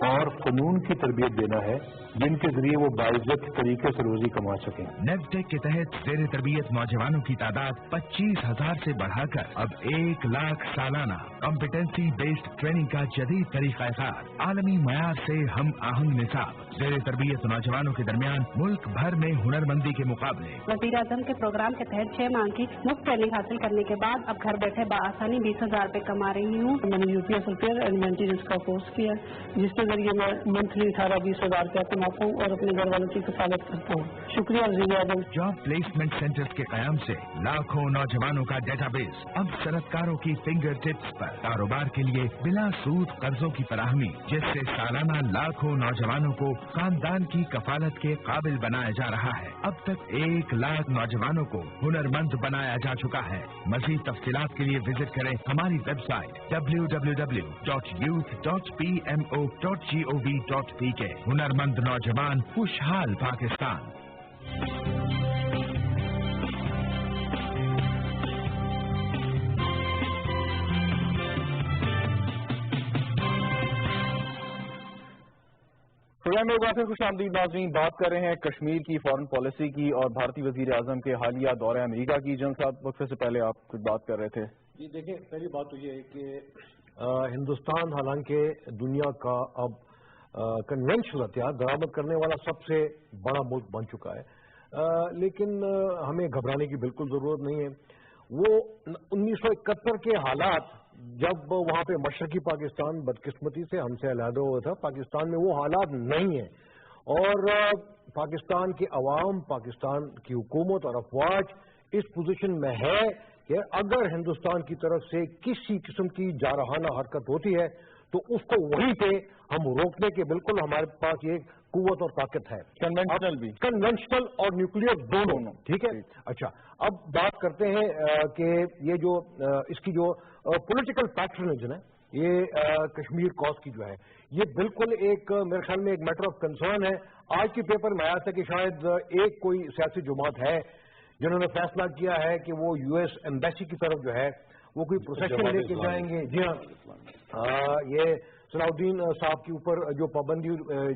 اور فنون کی تربیت دینا ہے جن کے ذریعے وہ باعزت طریقے سے روزی کما سکیں. نیفٹیک کے تحت زیر تربیت نوجوانوں کی تعداد 25,000 سے بڑھا کر اب 1 لاکھ سالانہ. کمپیٹنسی بیسڈ ٹریننگ کا جدید طریقہ کار, عالمی معیار سے ہم آہنگ نصاب. زیر تربیت نوجوانوں کے درمیان ملک بھر میں ہنرمندی کے مقابلے. وزیر اعظم کے پروگرام کے تحت 6 ماہ کی مفت ٹریننگ حاصل کرنے کے بعد اب گھر بیٹھے بآسانی 20,000 روپے کما رہی ہوں. میں نے UPS ریپیئر اینڈ مینٹیننس کا کورس کیا جس کے ذریعے میں منتھلی 18-20,000 روپیہ کماتا ہوں اور اپنے گھر والوں کی کفالت کرتا ہوں. شکریہ وزیر اعظم. جاب پلیسمنٹ سینٹرز کے قیام سے لاکھوں نوجوانوں کا ڈیٹا بیس. اب صنعتکاروں کی فنگر ٹپس پر کاروبار کے لیے بلا سود قرضوں کی فراہمی, جس سے سالانہ لاکھوں نوجوانوں کو خاندان کی کفالت کے قابل بنایا جا رہا ہے. اب تک 1 لاکھ نوجوانوں کو ہنرمند بنایا جا چکا ہے. مزید تفصیلات کے لیے وزٹ کریں ہماری ویب سائٹ www.youth.pmo.gov.pk. ہنرمند نوجوان, خوشحال پاکستان. پروگرام میں واقع خوش آمدید ناظرین. بات کر رہے ہیں کشمیر کی فارن پالیسی کی اور بھارتی وزیر اعظم کے حالیہ دورہ امریکہ کی. جنرل صاحب وقفے سے پہلے آپ کچھ بات کر رہے تھے. جی دیکھیں, پہلی بات تو یہ ہے کہ ہندوستان حالانکہ دنیا کا اب کنونشنل ہتھیار درآمد کرنے والا سب سے بڑا ملک بن چکا ہے, لیکن ہمیں گھبرانے کی بالکل ضرورت نہیں ہے. وہ 1971 کے حالات جب وہاں پہ مشرقی پاکستان بدقسمتی سے ہم سے علیحدہ ہوا تھا، پاکستان میں وہ حالات نہیں ہیں، اور پاکستان کے عوام، پاکستان کی حکومت اور افواج اس پوزیشن میں ہے کہ اگر ہندوستان کی طرف سے کسی قسم کی جارحانہ حرکت ہوتی ہے تو اس کو وہیں پہ ہم روکنے کے بالکل ہمارے پاس یہ قوت اور طاقت ہے، کنونشنل اور نیوکلیئر دونوں. ٹھیک ہے. اچھا، اب بات کرتے ہیں کہ یہ جو اس کی جو پولیٹیکل پیٹرنیج ہے، یہ کشمیر کاز کی جو ہے، یہ بالکل ایک میرے خیال میں ایک میٹر آف کنسرن ہے. آج کے پیپر میں آیا تھا کہ شاید ایک کوئی سیاسی جماعت ہے جنہوں نے فیصلہ کیا ہے کہ وہ یو ایس ایمبیسی کی طرف جو ہے وہ کوئی پروسیشن لے کے جائیں گے. جی ہاں، یہ صلاح الدین صاحب کے اوپر جو پابندی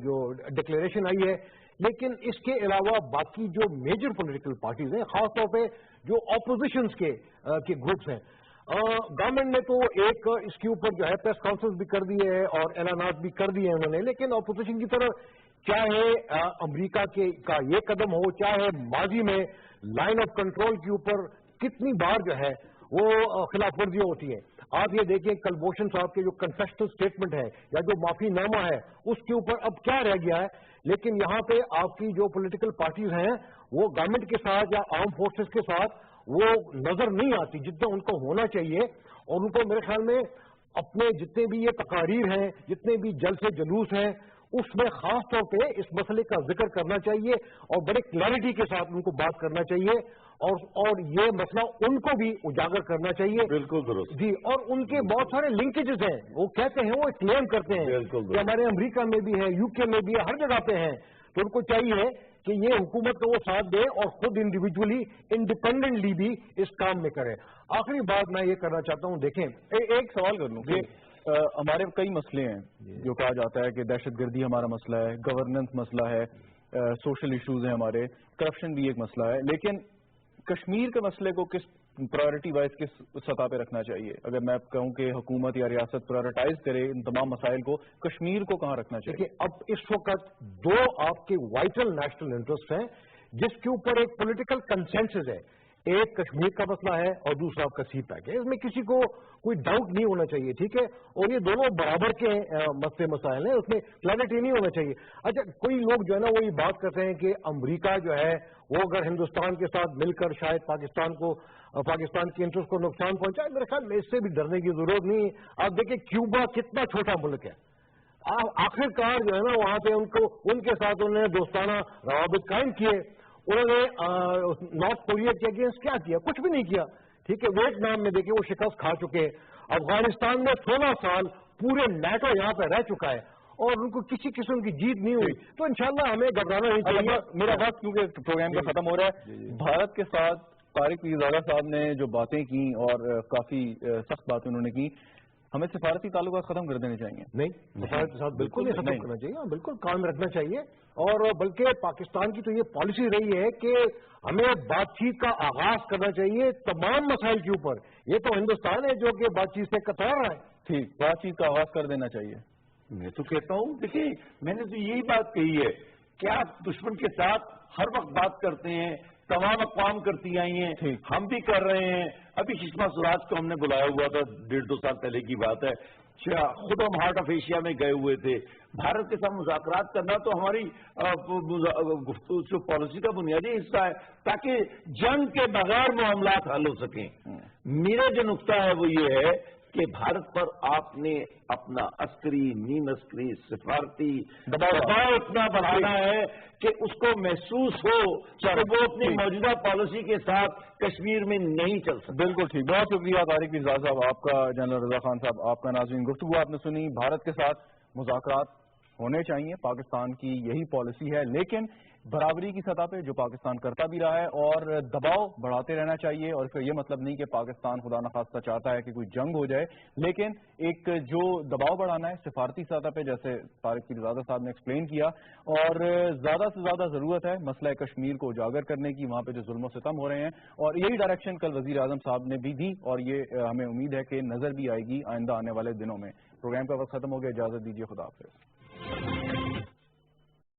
جو ڈکلیریشن آئی ہے، لیکن اس کے علاوہ باقی جو میجر پولیٹیکل پارٹیز ہیں، خاص طور پہ جو اپوزیشنز کے گروپس ہیں، گورنمنٹ نے تو ایک اس کے اوپر جو ہے پریس کانفرنس بھی کر دی ہے اور اعلانات بھی کر دیے ہیں انہوں نے، لیکن اپوزیشن کی طرف چاہے امریکہ کا یہ قدم ہو، چاہے ماضی میں لائن آف کنٹرول کے اوپر کتنی بار جو ہے وہ خلاف ورزیاں ہوتی ہیں. آپ یہ دیکھیں کلبھوشن صاحب کے جو کنفیشنل سٹیٹمنٹ ہے یا جو معافی نامہ ہے، اس کے اوپر اب کیا رہ گیا ہے. لیکن یہاں پہ آپ کی جو پولیٹیکل پارٹیز ہیں وہ گورنمنٹ کے ساتھ یا آرم فورسز کے ساتھ وہ نظر نہیں آتی جتنا ان کو ہونا چاہیے، اور ان کو میرے خیال میں اپنے جتنے بھی یہ تقاریر ہیں، جتنے بھی جلسے جلوس ہیں، اس میں خاص طور پہ اس مسئلے کا ذکر کرنا چاہیے اور بڑے کلیئرٹی کے ساتھ ان کو بات کرنا چاہیے، اور یہ مسئلہ ان کو بھی اجاگر کرنا چاہیے. بالکل درست جی. اور ان کے بہت سارے لنکیجز ہیں، وہ کہتے ہیں، وہ کلیم کرتے ہیں کہ ہمارے امریکہ میں بھی ہے، یو کے میں بھی ہے، ہر جگہ پہ ہیں. تو ان کو چاہیے کہ یہ حکومت کو وہ ساتھ دے اور خود انڈیویجولی انڈیپینڈنٹلی بھی اس کام میں کرے. آخری بات میں یہ کرنا چاہتا ہوں، دیکھیں ایک سوال کر لوں کہ ہمارے کئی مسئلے ہیں جو کہا جاتا ہے کہ دہشت گردی ہمارا مسئلہ ہے، گورننس مسئلہ ہے، سوشل ایشوز ہیں ہمارے، کرپشن بھی ایک مسئلہ ہے، لیکن کشمیر کے مسئلے کو کس پرائرٹی وائز کس سطح پہ رکھنا چاہیے؟ اگر میں کہوں کہ حکومت یا ریاست پرائرٹائز کرے ان تمام مسائل کو، کشمیر کو کہاں رکھنا چاہیے؟ اب اس وقت دو آپ کے وائٹل نیشنل انٹرسٹ ہیں جس کے اوپر ایک پولیٹیکل کنسنسس ہے. ایک کشمیر کا مسئلہ ہے اور دوسرا آپ کا سی پیک ہے. اس میں کسی کو کوئی ڈاؤٹ نہیں ہونا چاہیے. ٹھیک ہے. اور یہ دونوں برابر کے مسائل ہیں، اس میں کلیئرٹی نہیں ہونا چاہیے. اچھا، کوئی لوگ جو ہے نا وہ یہ بات کرتے ہیں کہ امریکہ جو ہے وہ اگر ہندوستان کے ساتھ مل کر شاید پاکستان کے انٹرسٹ کو نقصان پہنچائے. میرے خیال میں اس سے بھی ڈرنے کی ضرورت نہیں ہے. آپ دیکھیں کیوبا کتنا چھوٹا ملک ہے، آخر کار جو ہے نا وہاں پہ ان کے ساتھ انہوں نے دوستانہ روابط قائم کیے. انہوں نے نارتھ کوریا کے اگینسٹ کیا کیا؟ کچھ بھی نہیں کیا. ٹھیک ہے. ویتنام میں دیکھیں وہ شکست کھا چکے. افغانستان میں 16 سال پورے نیٹو یہاں پہ رہ چکا ہے اور ان کو کسی قسم کی جیت نہیں ہوئی. تو انشاءاللہ ہمیں گھبرانا نہیں چاہیے. میرا بات کیونکہ پروگرام کا ختم ہو رہا ہے، بھارت کے ساتھ طارق پیرزادہ صاحب نے جو باتیں کی اور کافی سخت باتیں انہوں نے کی، ہمیں سفارتی تعلقات ختم کر دینے چاہیے؟ نہیں، سفارت کے ساتھ بالکل نہیں ختم کرنا چاہیے، بالکل کام رکھنا چاہیے. اور بلکہ پاکستان کی تو یہ پالیسی رہی ہے کہ ہمیں بات چیت کا آغاز کرنا چاہیے تمام مسائل کے اوپر. یہ تو ہندوستان ہے جو کہ بات چیت سے کترا رہا ہے. ٹھیک، بات چیت کا آغاز کر دینا چاہیے. میں تو کہتا ہوں، دیکھیے میں نے تو یہی بات کہی ہے کہ آپ دشمن کے ساتھ ہر وقت بات کرتے ہیں، تمام اقوام کرتی آئی ہیں، ہم بھی کر رہے ہیں. ابھی سشما سوراج کو ہم نے بلایا ہوا تھا، 1.5-2 سال پہلے کی بات ہے. خود ہم ہارٹ آف ایشیا میں گئے ہوئے تھے. بھارت کے ساتھ مذاکرات کرنا تو ہماری جو پالیسی کا بنیادی حصہ ہے تاکہ جنگ کے بغیر معاملات حل ہو سکیں. میرا جو نقطہ ہے وہ یہ ہے کہ بھارت پر آپ نے اپنا عسکری، نیم عسکری، سفارتی دباؤ اتنا بڑھانا ہے کہ اس کو محسوس ہو کہ وہ اپنی موجودہ پالیسی کے ساتھ کشمیر میں نہیں چل سکتا. بالکل ٹھیک. بہت شکریہ طارق پیرزادہ صاحب آپ کا، جنرل رضا خان صاحب آپ کا. ناظرین، گفتگو آپ نے سنی. بھارت کے ساتھ مذاکرات ہونے چاہیے، پاکستان کی یہی پالیسی ہے، لیکن برابری کی سطح پہ جو پاکستان کرتا بھی رہا ہے، اور دباؤ بڑھاتے رہنا چاہیے. اور اس کا یہ مطلب نہیں کہ پاکستان خدا نخواستہ چاہتا ہے کہ کوئی جنگ ہو جائے، لیکن ایک جو دباؤ بڑھانا ہے سفارتی سطح پہ، جیسے طارق پیرزادہ صاحب نے ایکسپلین کیا. اور زیادہ سے زیادہ ضرورت ہے مسئلہ کشمیر کو اجاگر کرنے کی، وہاں پہ جو ظلم و ستم ہو رہے ہیں. اور یہی ڈائریکشن کل وزیر اعظم صاحب نے بھی دی، اور یہ ہمیں امید ہے کہ نظر بھی آئے گی آئندہ آنے والے دنوں میں. پروگرام کا وقت ختم ہو گیا، اجازت دیجیے، خدا حافظ.